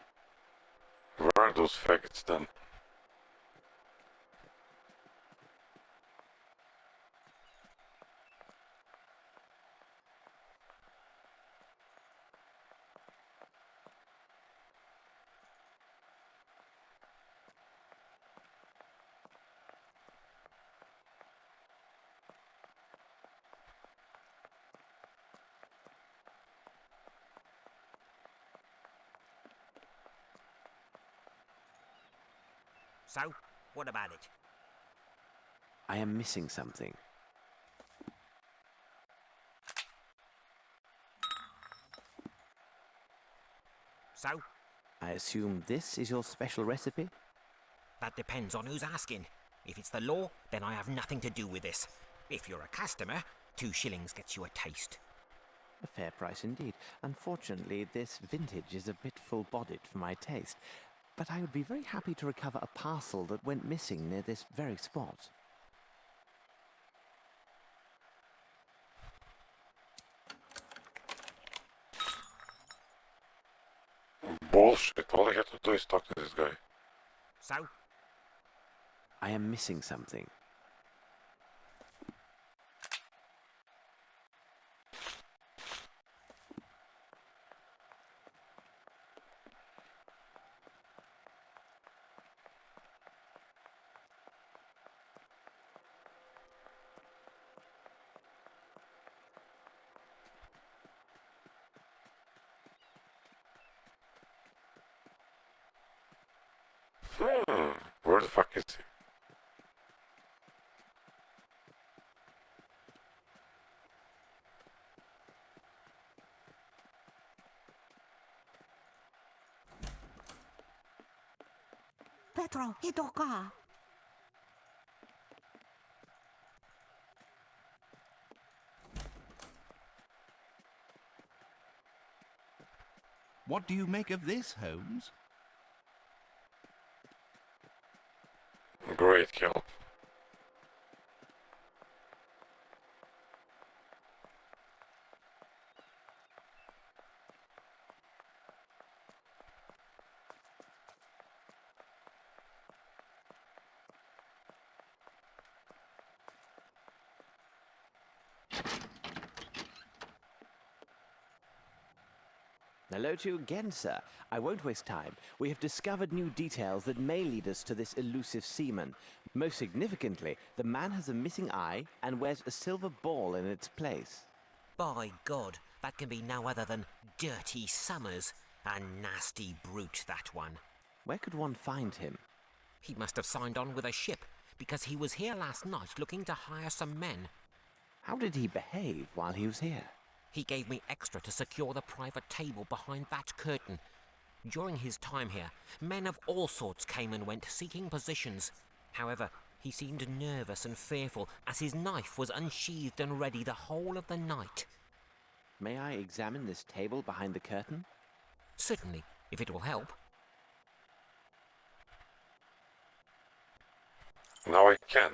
Where are those faggots then? So, what about it? I am missing something. So, I assume this is your special recipe? that depends on who's asking. If it's the law, then I have nothing to do with this. If you're a customer, 2 shillings gets you a taste. A fair price indeed. Unfortunately, this vintage is a bit full-bodied for my taste. But I would be very happy to recover a parcel that went missing near this very spot. Bullshit. All I have to do is talk to this guy. So, I am missing something. Where the fuck is he? Petro, Hidoka. What do you make of this, Holmes? Great kill. Hello to you again, sir. I won't waste time. We have discovered new details that may lead us to this elusive seaman. Most significantly, the man has a missing eye and wears a silver ball in its place. By God, that can be no other than Dirty Summers. A nasty brute, that one. Where could one find him? He must have signed on with a ship, because he was here last night looking to hire some men. How did he behave while he was here? He gave me extra to secure the private table behind that curtain. During his time here, men of all sorts came and went seeking positions. However, he seemed nervous and fearful as his knife was unsheathed and ready the whole of the night. May I examine this table behind the curtain? Certainly, if it will help. Now I can.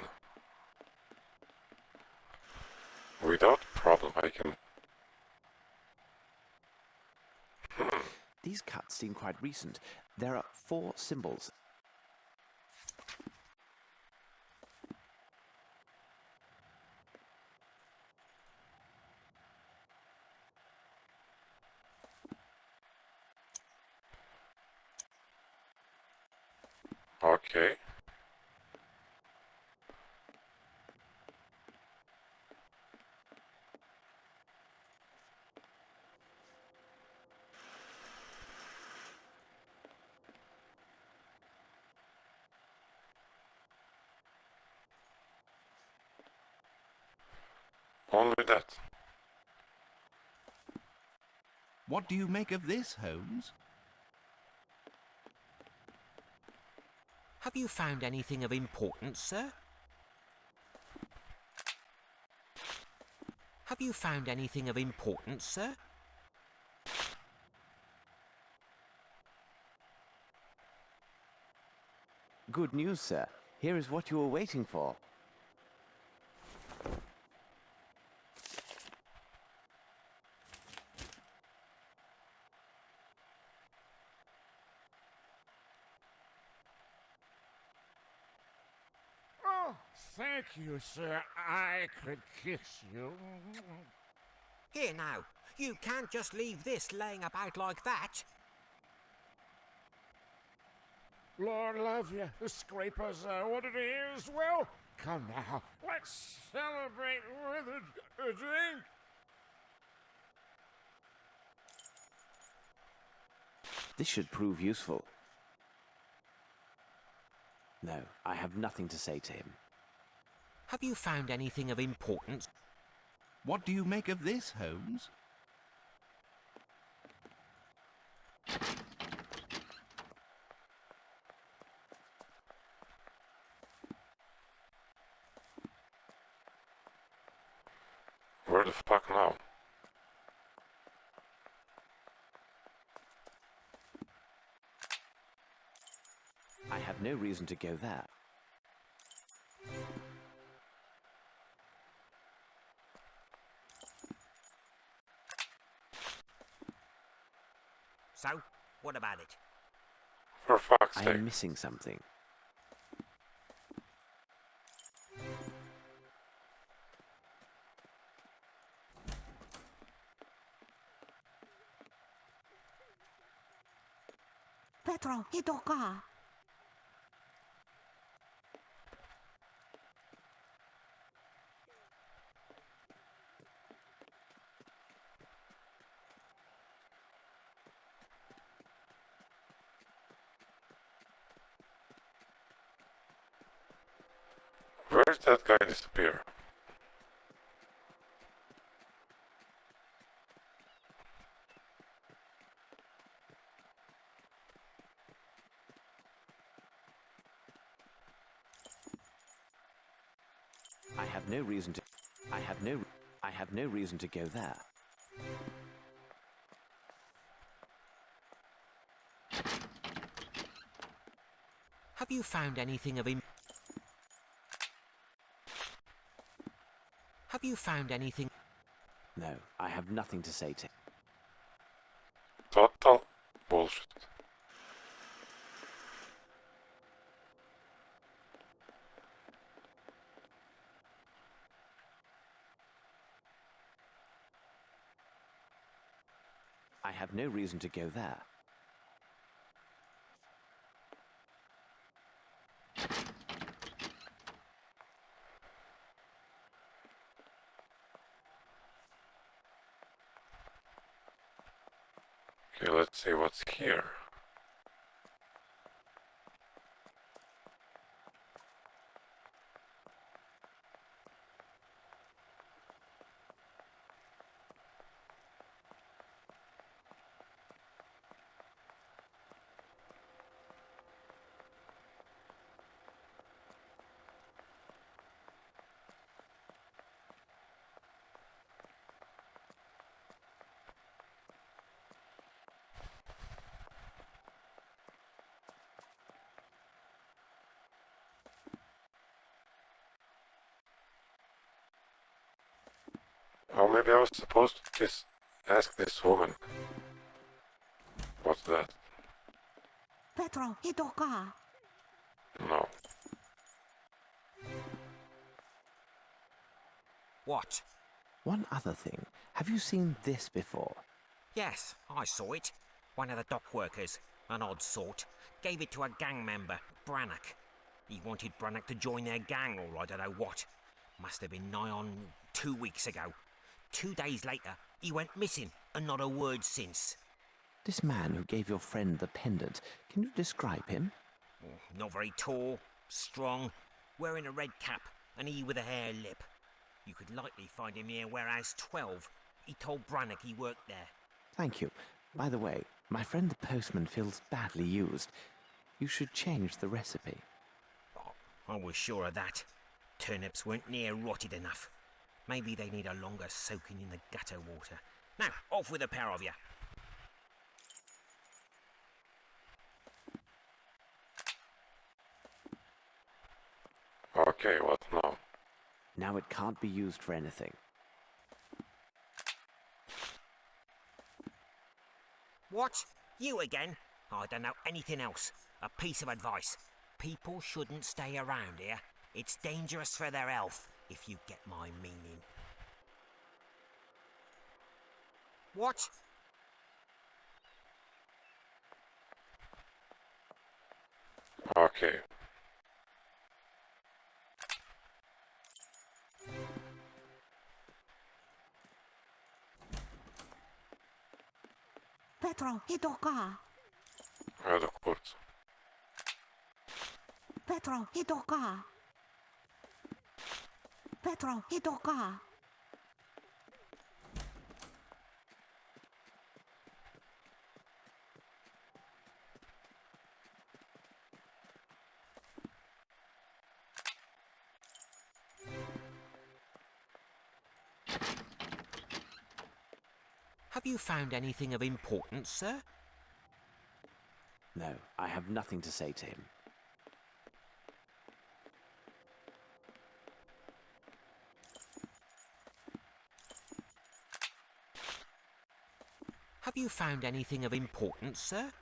Without problem, I can. These cuts seem quite recent. There are 4 symbols. Okay. Only that. What do you make of this, Holmes? Have you found anything of importance, sir? Have you found anything of importance, sir? Good news, sir. Here is what you were waiting for. Oh, thank you, sir. I could kiss you. Here now, you can't just leave this laying about like that. Lord love you, the scrapers ordered here as well. Come now, let's celebrate with a drink. This should prove useful. No, I have nothing to say to him. Have you found anything of importance? What do you make of this, Holmes? Where the fuck now? I have no reason to go there. So, what about it? For fuck's I sake. am missing something. Petro, Hidoka. Where's that guy disappear? I have no reason to. I have no reason to go there. Have you found anything of him? Have you found anything? No, I have nothing to say to. Total bullshit. I have no reason to go there. Okay, let's see what's here. Oh, maybe I was supposed to just ask this woman. What's that? Petro, Hidoka. No. What? One other thing. Have you seen this before? Yes, I saw it. One of the dock workers, an odd sort, gave it to a gang member, Brannock. He wanted Brannock to join their gang, or I don't know what. Must have been nigh on 2 weeks ago. 2 days later, he went missing, and not a word since. This man who gave your friend the pendant, can you describe him? Not very tall, strong, wearing a red cap, and he with a hare lip. You could likely find him near Warehouse 12. He told Brannock he worked there. Thank you. By the way, my friend the postman feels badly used. You should change the recipe. Oh, I was sure of that. Turnips weren't near rotted enough. Maybe they need a longer soaking in the gutter water. Now, off with a pair of you. Okay, what now? Now it can't be used for anything. What? You again? I don't know anything else. A piece of advice. People shouldn't stay around here. It's dangerous for their health, if you get my meaning. What? Okay. Petro, Hidoka. Uit de koert. Petro, Hidoka. Petro, Hidoka. Have you found anything of importance, sir? No, I have nothing to say to him. Have you found anything of importance, sir?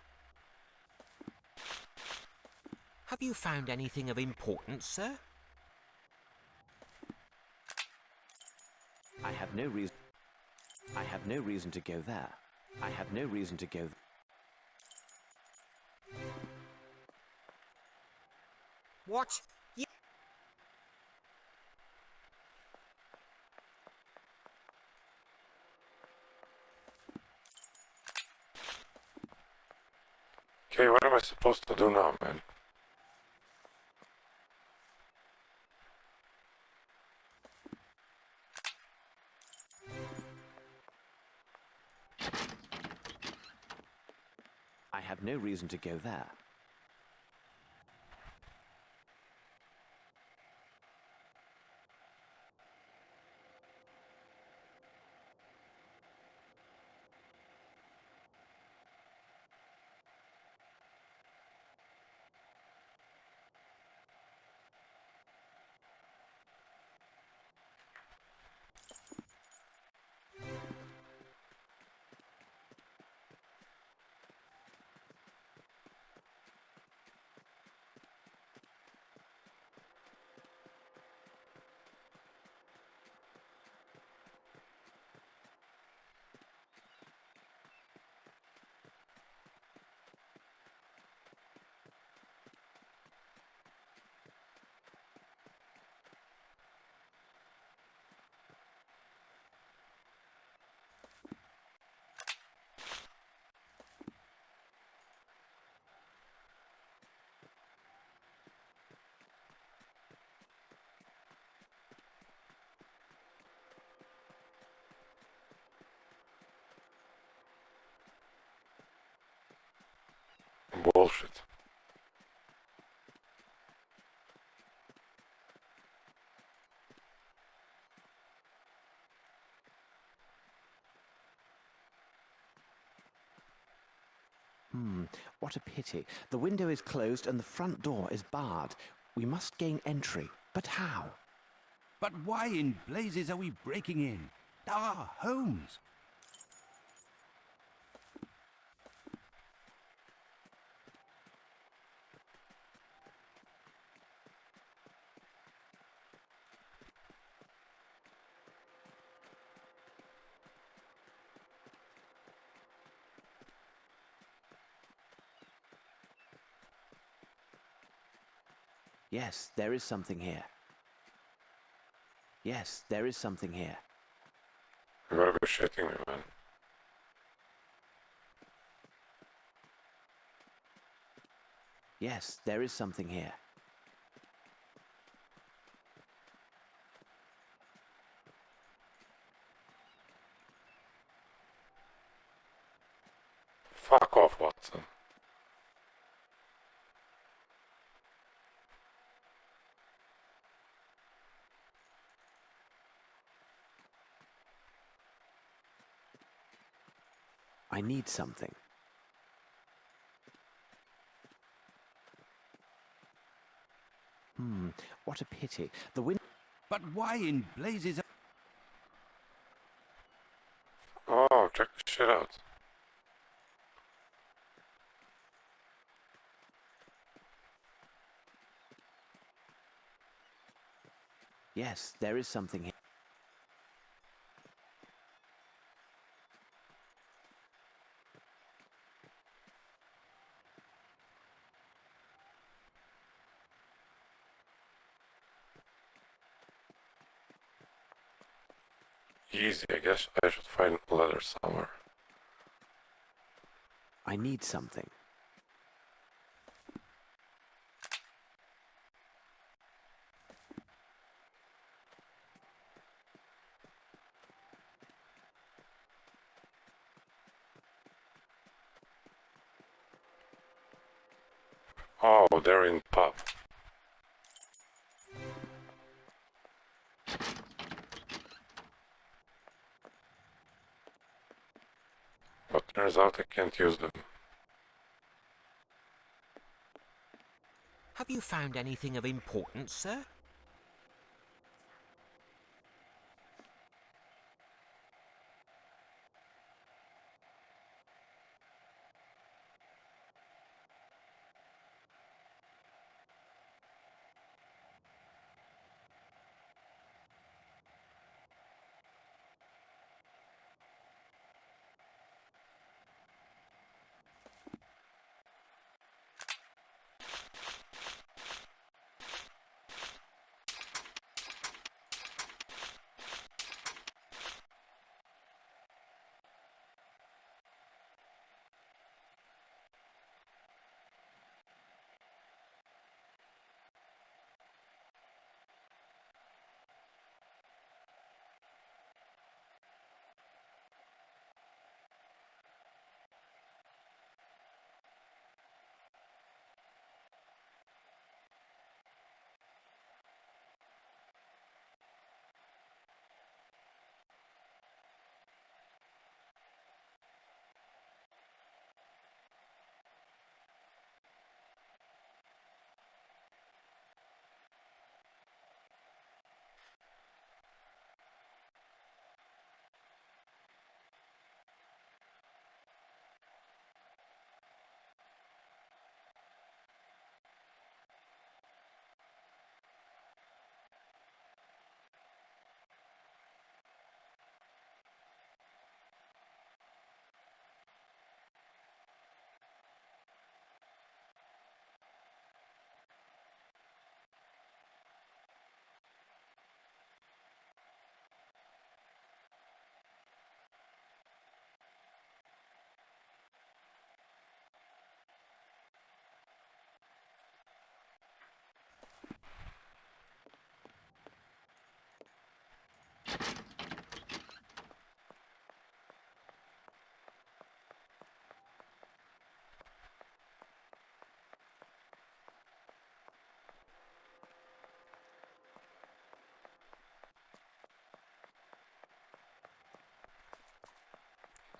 Have you found anything of importance, sir? I have no reason. I have no reason to go there. I have no reason to go. What? You... Okay, what am I supposed to do now, man? have no reason to go there. Bullshit. What a pity. The window is closed and the front door is barred. We must gain entry. But how? But why in blazes are we breaking in? Ah, Holmes! Yes, there is something here. Yes, there is something here. You gotta be shitting me, man. Yes, there is something here. Fuck off, Watson. I need something. What a pity. The window... But why in blazes are... Oh, check this shit out. Yes, there is something here. Easy, I guess I should find leather somewhere. I need something. Oh, they're in pub. But turns out I can't use them. Have you found anything of importance, sir?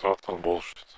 Total bullshit.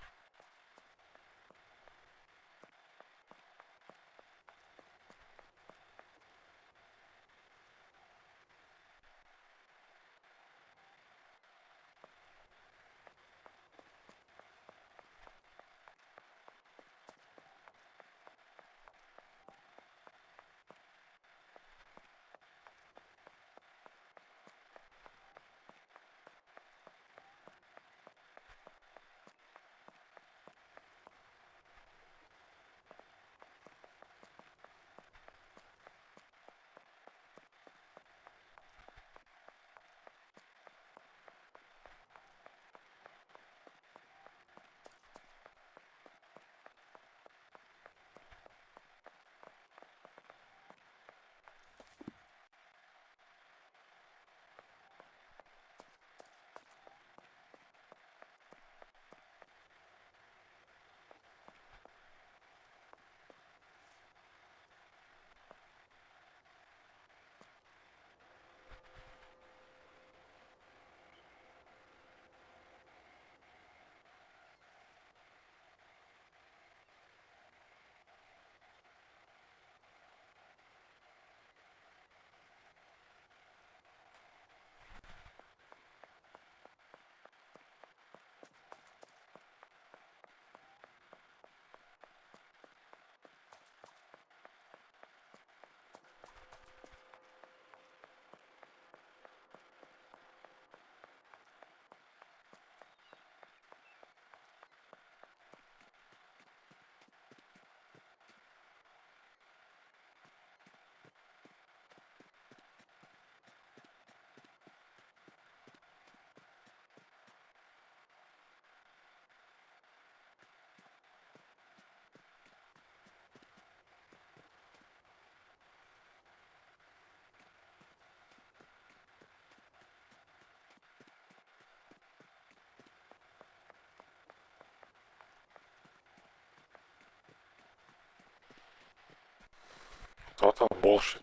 Total bullshit.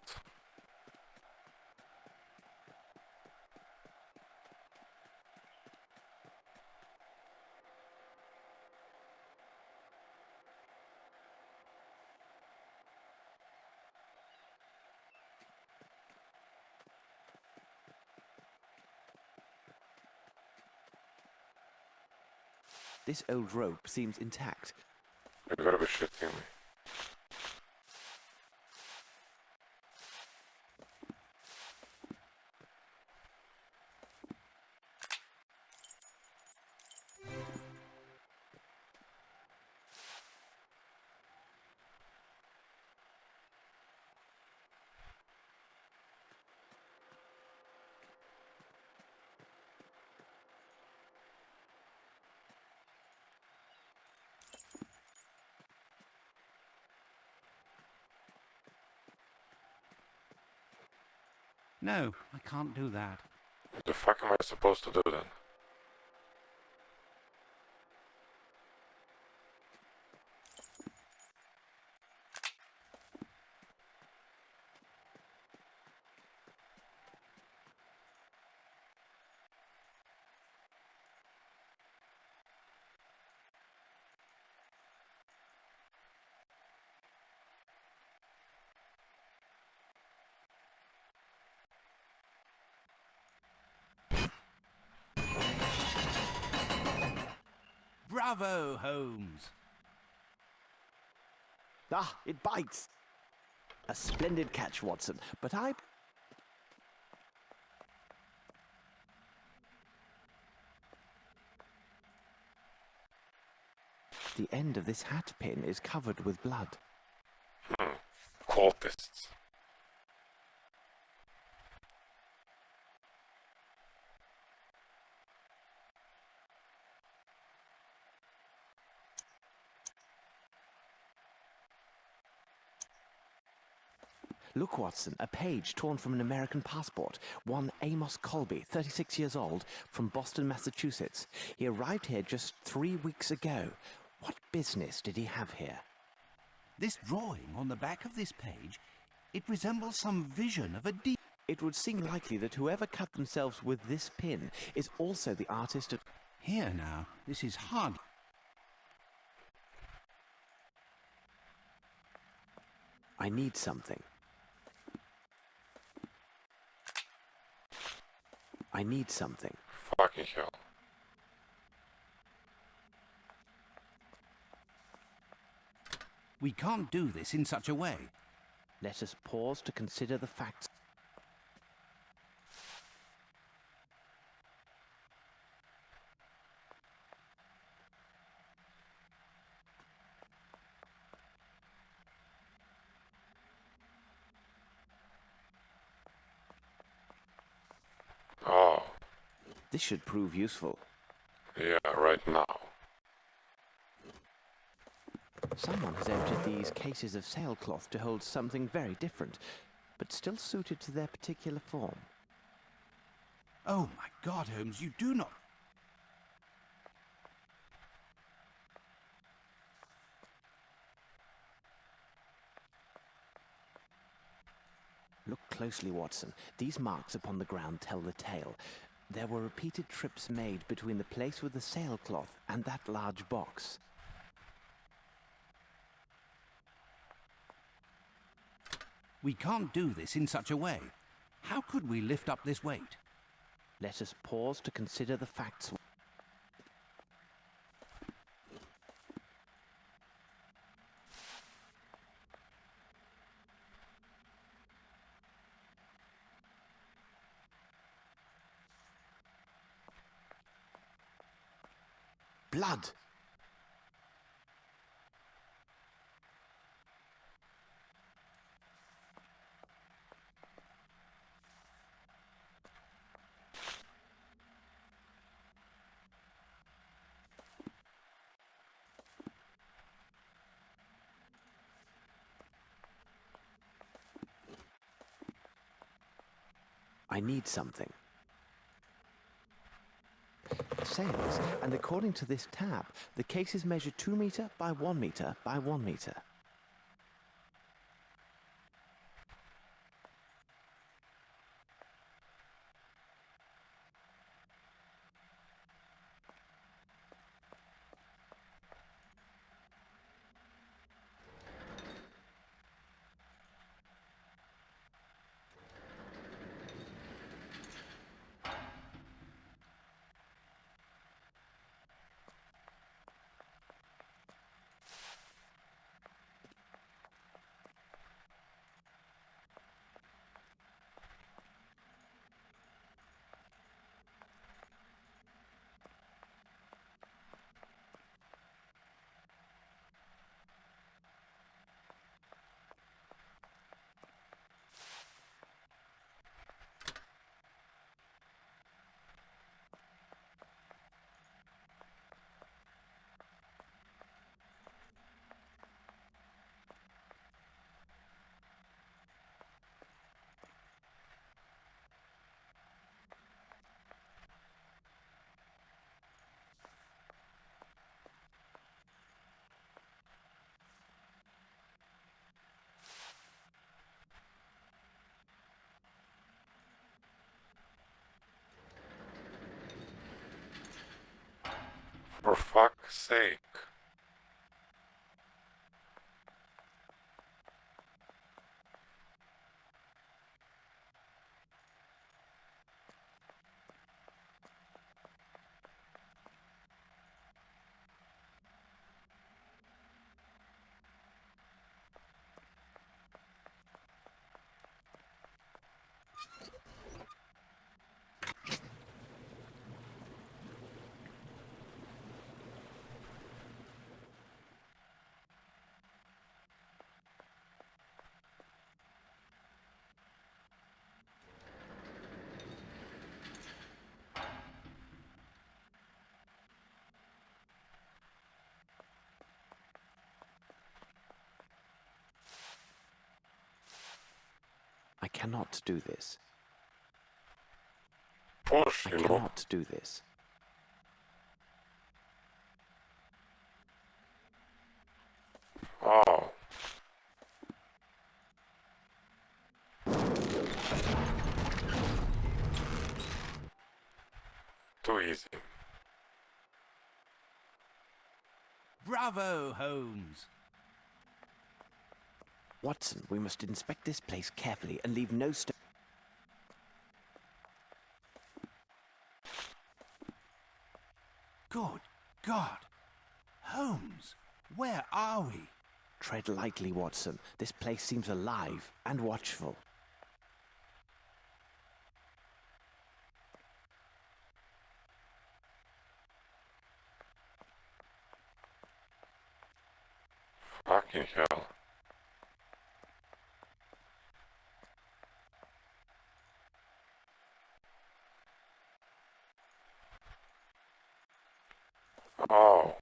This old rope seems intact. You gotta be shitting me. No, I can't do that. What the fuck am I supposed to do then? Bravo, Holmes! Ah, it bites! A splendid catch, Watson, but I... The end of this hat pin is covered with blood. Cultists. Look, Watson, a page torn from an American passport. One Amos Colby, 36 years old, from Boston, Massachusetts. He arrived here just 3 weeks ago. What business did he have here? This drawing on the back of this page, it resembles some vision of a deep... It would seem likely that whoever cut themselves with this pin is also the artist of... Here now, this is hard. I need something. I need something. Fucking hell. We can't do this in such a way. Let us pause to consider the facts. Oh, This should prove useful. yeah, right now. Someone has emptied these cases of sailcloth to hold something very different, but still suited to their particular form. Oh my God, Holmes, you do not... Look closely, Watson. These marks upon the ground tell the tale. There were repeated trips made between the place with the sailcloth and that large box. We can't do this in such a way. How could we lift up this weight? Let us pause to consider the facts. Blood! I need something. Sails, and according to this tab, the cases measure 2 meter by 1 meter by 1 meter. For fuck's sake. I cannot do this. Push, I you know. cannot do this. Oh. Too easy. Bravo, Holmes. Watson, we must inspect this place carefully and leave no stone. Good God. Holmes, where are we? Tread lightly, Watson. This place seems alive and watchful. Fucking hell. Oh.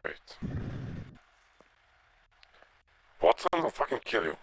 Wait. Watson will fucking kill you.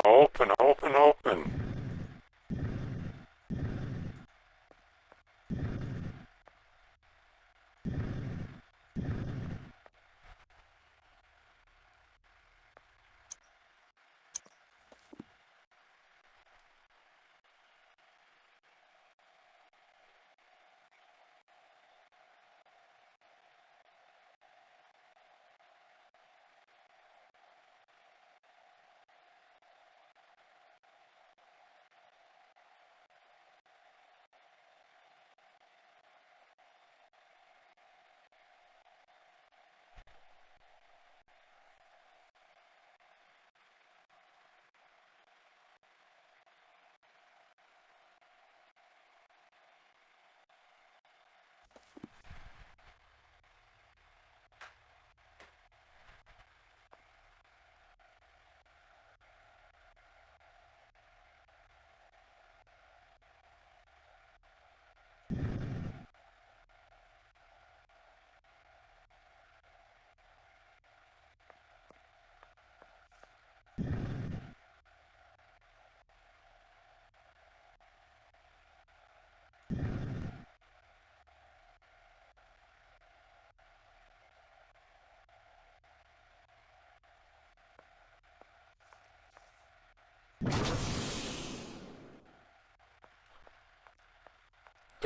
Open, open, open.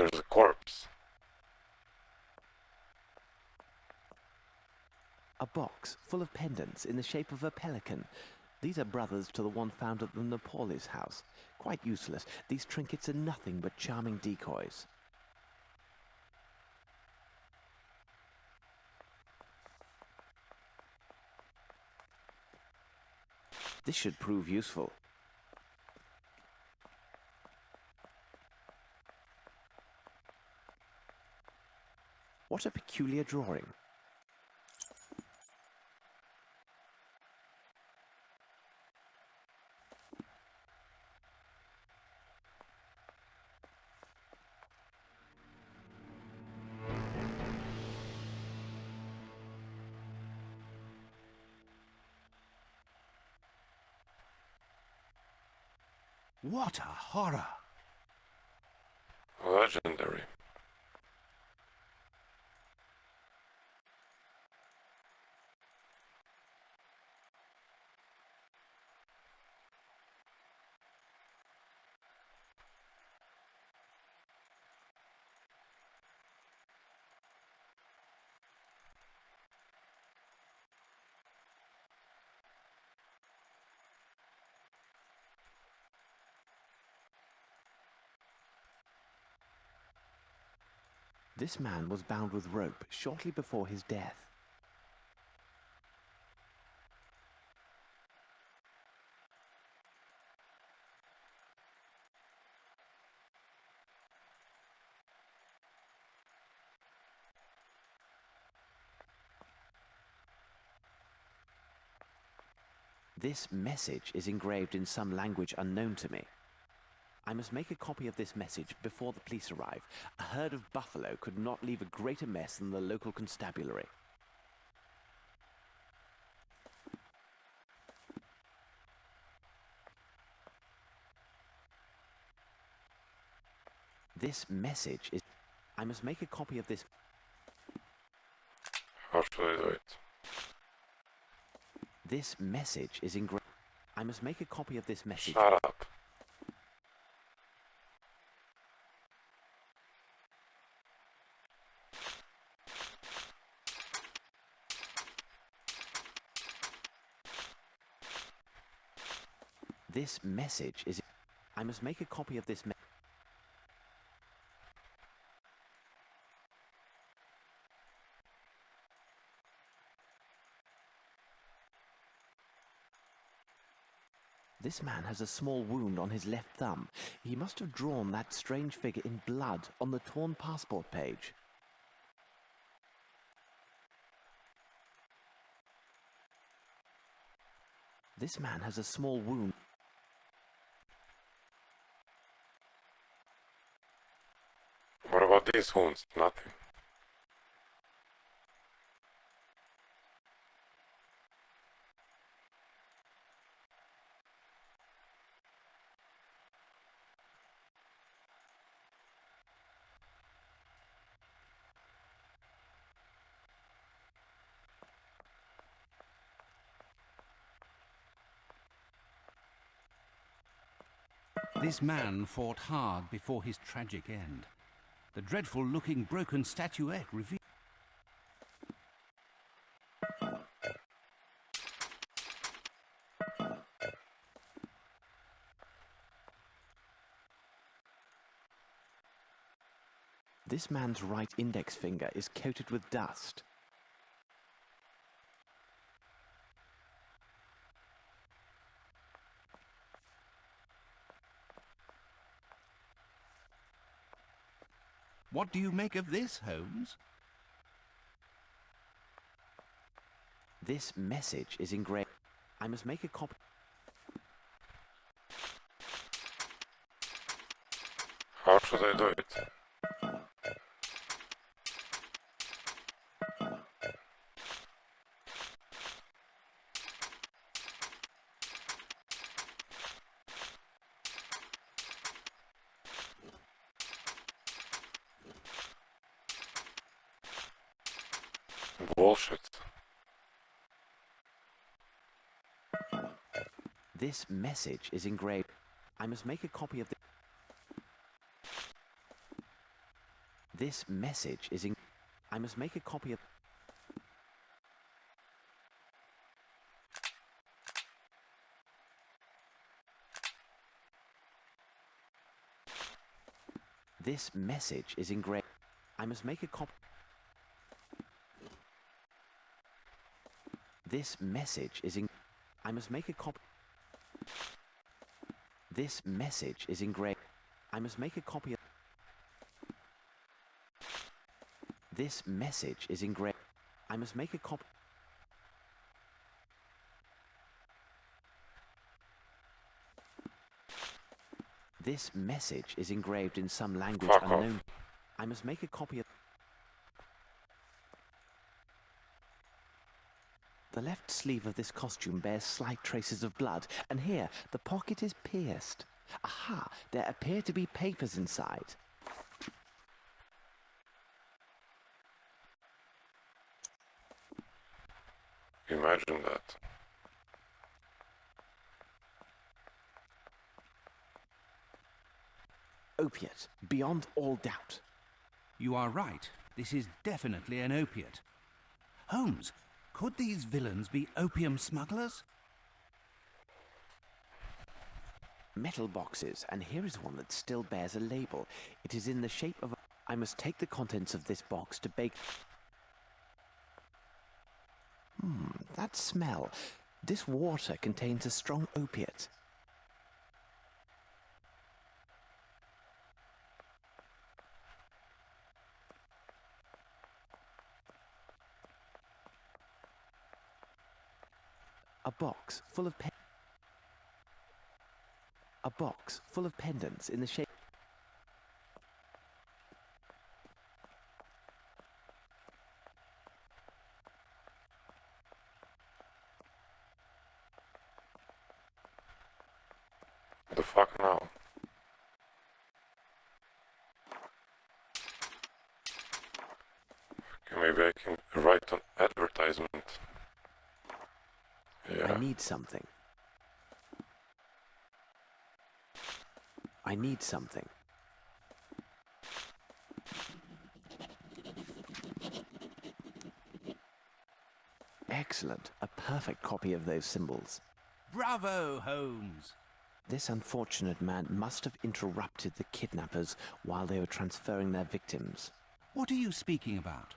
There's a corpse. A box full of pendants in the shape of a pelican. These are brothers to the one found at the Napolis house. Quite useless. These trinkets are nothing but charming decoys. This should prove useful. What a peculiar drawing. What a horror! Legendary. This man was bound with rope shortly before his death. This message is engraved in some language unknown to me. I must make a copy of this message before the police arrive. A herd of buffalo could not leave a greater mess than the local constabulary. This message is... I must make a copy of this... How should I do it? This message is engraved... I must make a copy of this message... Shut up. This message is... I must make a copy of this... This man has a small wound on his left thumb. He must have drawn that strange figure in blood on the torn passport page. This man has a small wound. What about these wounds? Nothing. This man fought hard before his tragic end. The dreadful-looking broken statuette revealed... This man's right index finger is coated with dust. What do you make of this, Holmes? This message is engraved. I must make a copy. How should I do it? Bullshit. This message is engraved. I must make a copy of the... This message is in... I must make a copy of... This message is engraved. I must make a copy. This message is in... I must make a copy. This message is engraved. I must make a copy of... This message is engraved. I must make a copy. This message is engraved in some language Fuck unknown. off. I must make a copy of... The left sleeve of this costume bears slight traces of blood, and here the pocket is pierced. Aha! There appear to be papers inside. Imagine that. Opiate, beyond all doubt. You are right. This is definitely an opiate. Holmes, could these villains be opium smugglers? Metal boxes, and here is one that still bears a label. It is in the shape of a... I must take the contents of this box to bake... That smell. This water contains a strong opiate. A box full of pendants in the shape... What the fuck now? Okay, maybe I can write an advertisement. Yeah. I need something. I need something. Excellent. A perfect copy of those symbols. Bravo, Holmes! This unfortunate man must have interrupted the kidnappers while they were transferring their victims. What are you speaking about?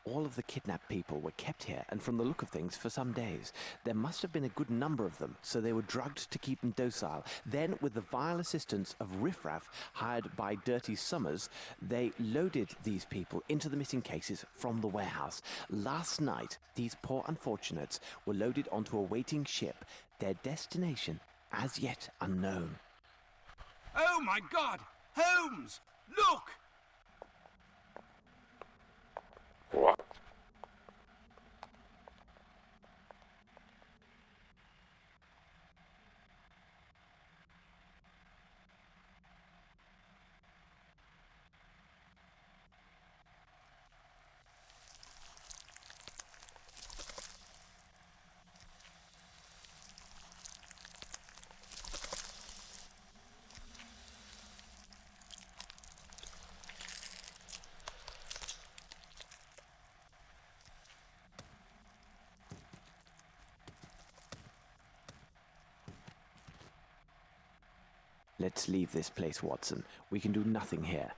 All of the kidnapped people were kept here, and from the look of things, for some days. There must have been a good number of them, so they were drugged to keep them docile. Then, with the vile assistance of riffraff hired by Dirty Summers, they loaded these people into the missing cases from the warehouse. Last night, these poor unfortunates were loaded onto a waiting ship, their destination as yet unknown. Oh my God! Holmes! Look! What? Let's leave this place, Watson. We can do nothing here.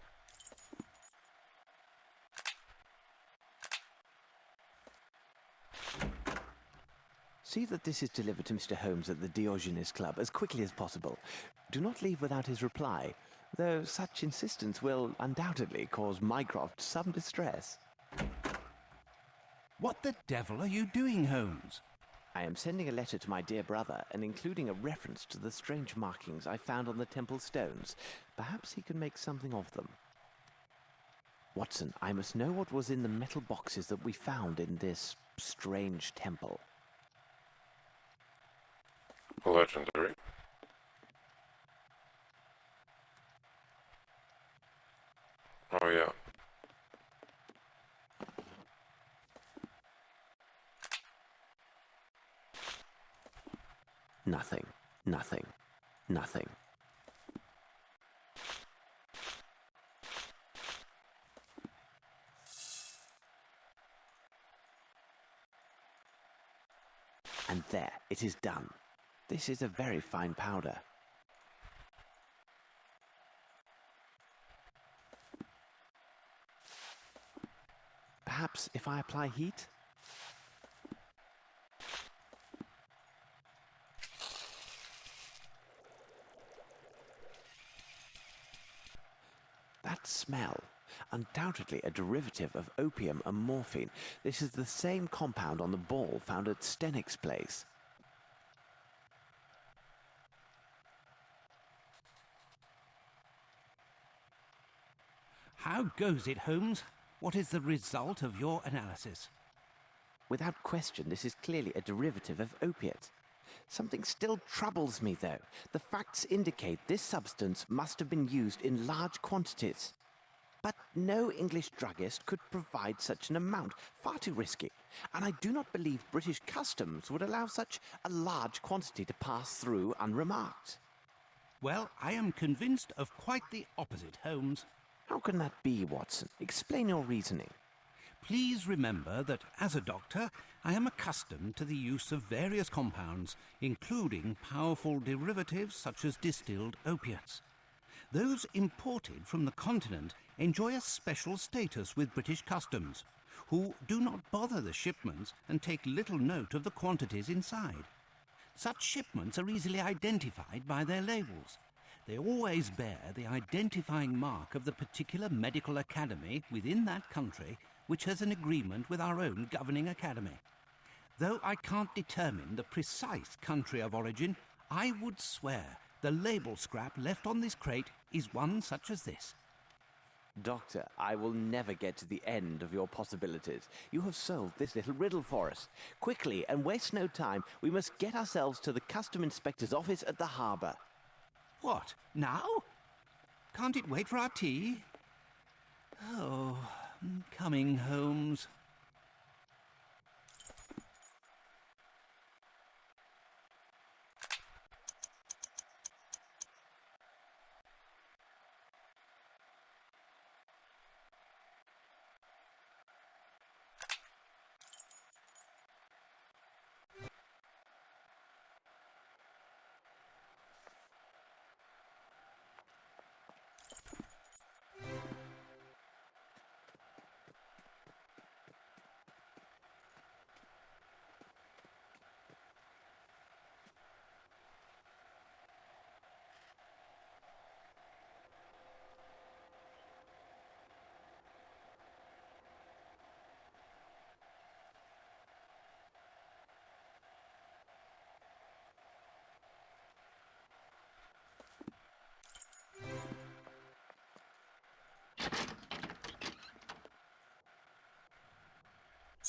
See that this is delivered to Mr. Holmes at the Diogenes Club as quickly as possible. Do not leave without his reply, though such insistence will undoubtedly cause Mycroft some distress. What the devil are you doing, Holmes? I am sending a letter to my dear brother and including a reference to the strange markings I found on the temple stones. Perhaps he can make something of them. Watson, I must know what was in the metal boxes that we found in this strange temple. Legendary. Oh yeah. Nothing, nothing, nothing. And there, it is done. This is a very fine powder. Perhaps if I apply heat? That smell, undoubtedly a derivative of opium and morphine. This is the same compound on the ball found at Stenik's place. How goes it, Holmes? What is the result of your analysis? Without question, this is clearly a derivative of opiate. Something still troubles me, though. The facts indicate this substance must have been used in large quantities. But no English druggist could provide such an amount. Far too risky. And I do not believe British customs would allow such a large quantity to pass through unremarked. Well, I am convinced of quite the opposite, Holmes. How can that be, Watson? Explain your reasoning. Please remember that as a doctor, I am accustomed to the use of various compounds, including powerful derivatives such as distilled opiates. Those imported from the continent enjoy a special status with British customs, who do not bother the shipments and take little note of the quantities inside. Such shipments are easily identified by their labels. They always bear the identifying mark of the particular medical academy within that country which has an agreement with our own governing academy. Though I can't determine the precise country of origin, I would swear the label scrap left on this crate is one such as this. Doctor, I will never get to the end of your possibilities. You have solved this little riddle for us. Quickly, and waste no time, we must get ourselves to the custom inspector's office at the harbour. What, now? Can't it wait for our tea? Oh, coming, Holmes.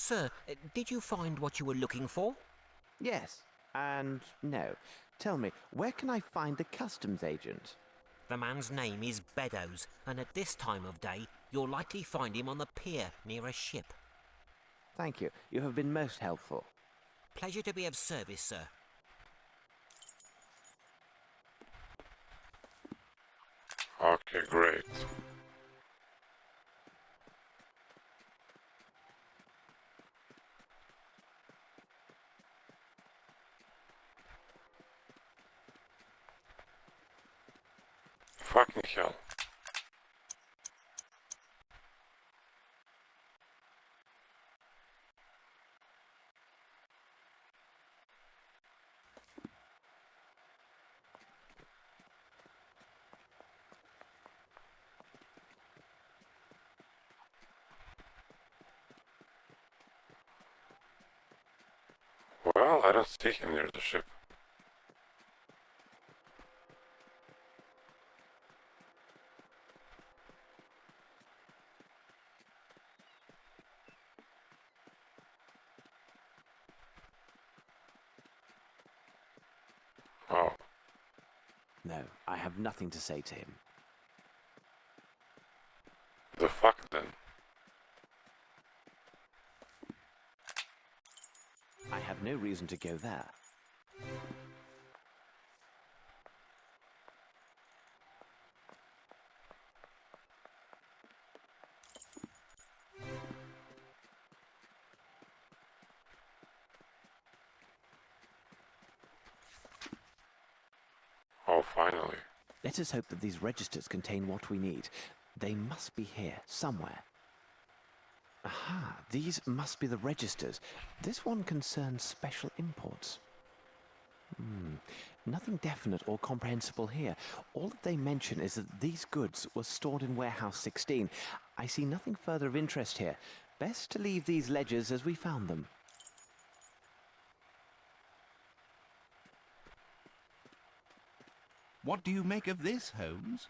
Sir, did you find what you were looking for? Yes, and no. Tell me, where can I find the customs agent? The man's name is Beddoes, and at this time of day, you'll likely find him on the pier near a ship. Thank you. You have been most helpful. Pleasure to be of service, sir. Okay, great. Fucking hell. Well, I don't see him near the ship. Oh, No, I have nothing to say to him. the fuck then? I have no reason to go there. Oh, finally. Let us hope that these registers contain what we need. They must be here, somewhere. Aha, these must be the registers. This one concerns special imports. Nothing definite or comprehensible here. All that they mention is that these goods were stored in Warehouse 16. I see nothing further of interest here. Best to leave these ledgers as we found them. What do you make of this, Holmes?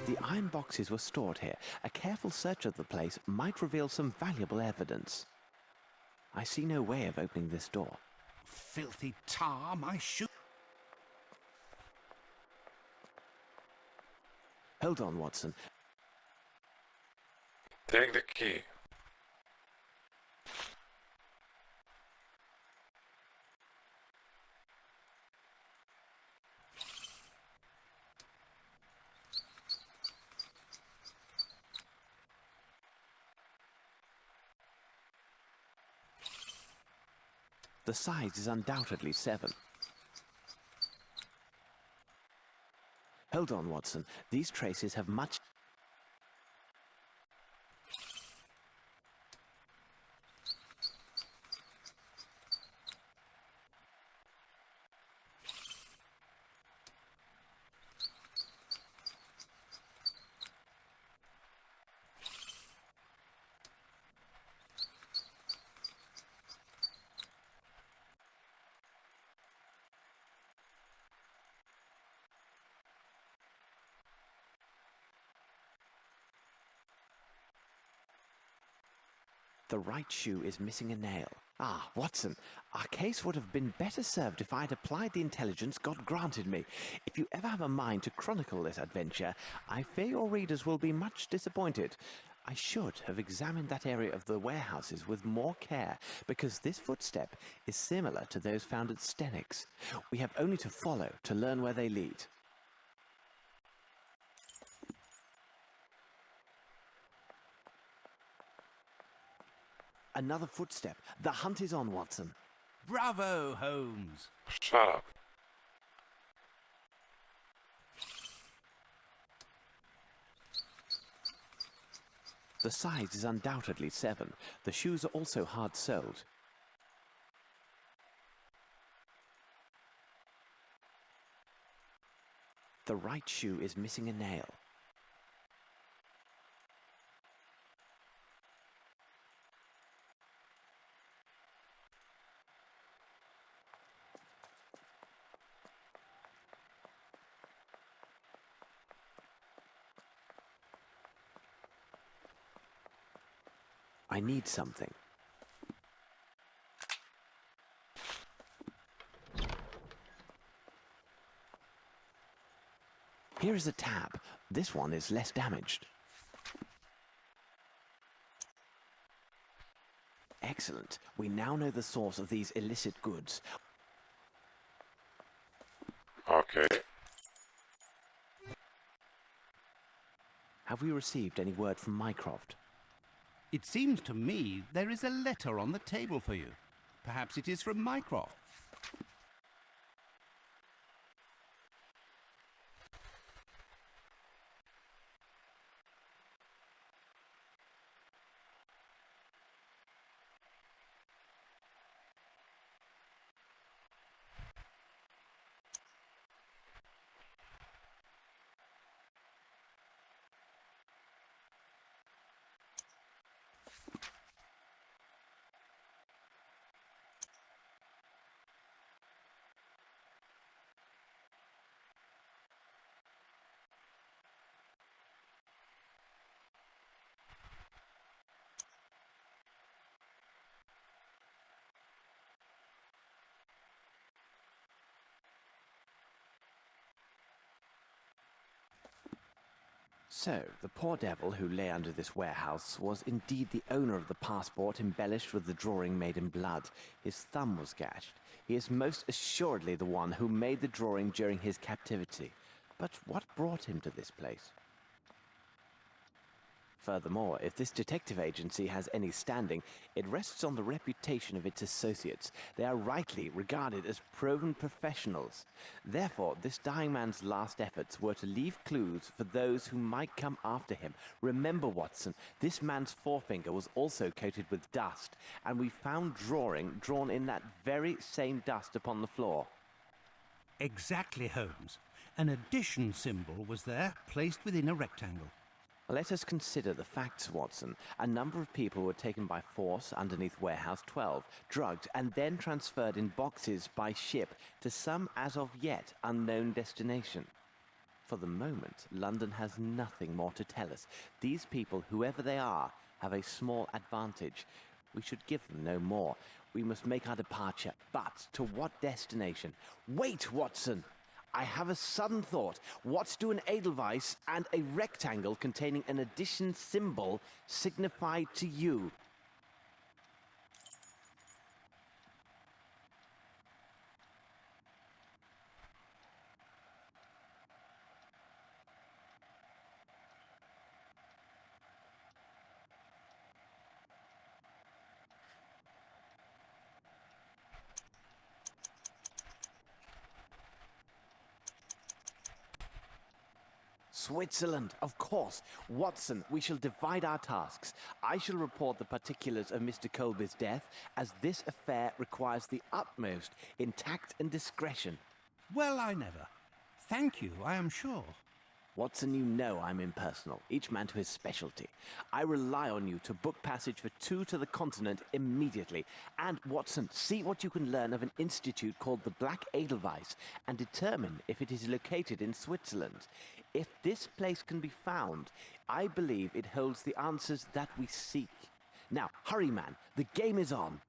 The iron boxes were stored here. A careful search of the place might reveal some valuable evidence. I see no way of opening this door. Filthy tar, my shoe. Hold on, Watson. Take the key. The size is undoubtedly 7. Hold on, Watson. These traces have much... The right shoe is missing a nail. Ah, Watson, our case would have been better served if I had applied the intelligence God granted me. If you ever have a mind to chronicle this adventure, I fear your readers will be much disappointed. I should have examined that area of the warehouses with more care, because this footstep is similar to those found at Stennick's. We have only to follow to learn where they lead. Another footstep. The hunt is on, Watson. Bravo, Holmes. Shut up. The size is undoubtedly 7. The shoes are also hard-soled. The right shoe is missing a nail. I need something. Here is a tab. This one is less damaged. Excellent. We now know the source of these illicit goods. Okay. Have we received any word from Mycroft? It seems to me there is a letter on the table for you. Perhaps it is from Mycroft. So, the poor devil who lay under this warehouse was indeed the owner of the passport embellished with the drawing made in blood. His thumb was gashed. He is most assuredly the one who made the drawing during his captivity. But what brought him to this place? Furthermore, if this detective agency has any standing, it rests on the reputation of its associates. They are rightly regarded as proven professionals. Therefore, this dying man's last efforts were to leave clues for those who might come after him. Remember, Watson, this man's forefinger was also coated with dust, and we found drawing drawn in that very same dust upon the floor. Exactly, Holmes. An addition symbol was there, placed within a rectangle. Let us consider the facts, Watson. A number of people were taken by force underneath Warehouse 12, drugged, and then transferred in boxes by ship to some as of yet unknown destination. For the moment, London has nothing more to tell us. These people, whoever they are, have a small advantage. We should give them no more. We must make our departure, but to what destination? Wait, Watson! I have a sudden thought. What do an Edelweiss and a rectangle containing an addition symbol signify to you? Switzerland, of course. Watson, we shall divide our tasks. I shall report the particulars of Mr. Colby's death, as this affair requires the utmost in tact and discretion. Well, I never. Thank you, I am sure. Watson, you know I'm impersonal, each man to his specialty. I rely on you to book passage for 2 to the continent immediately. And, Watson, see what you can learn of an institute called the Black Edelweiss and determine if it is located in Switzerland. If this place can be found, I believe it holds the answers that we seek. Now, hurry, man. The game is on.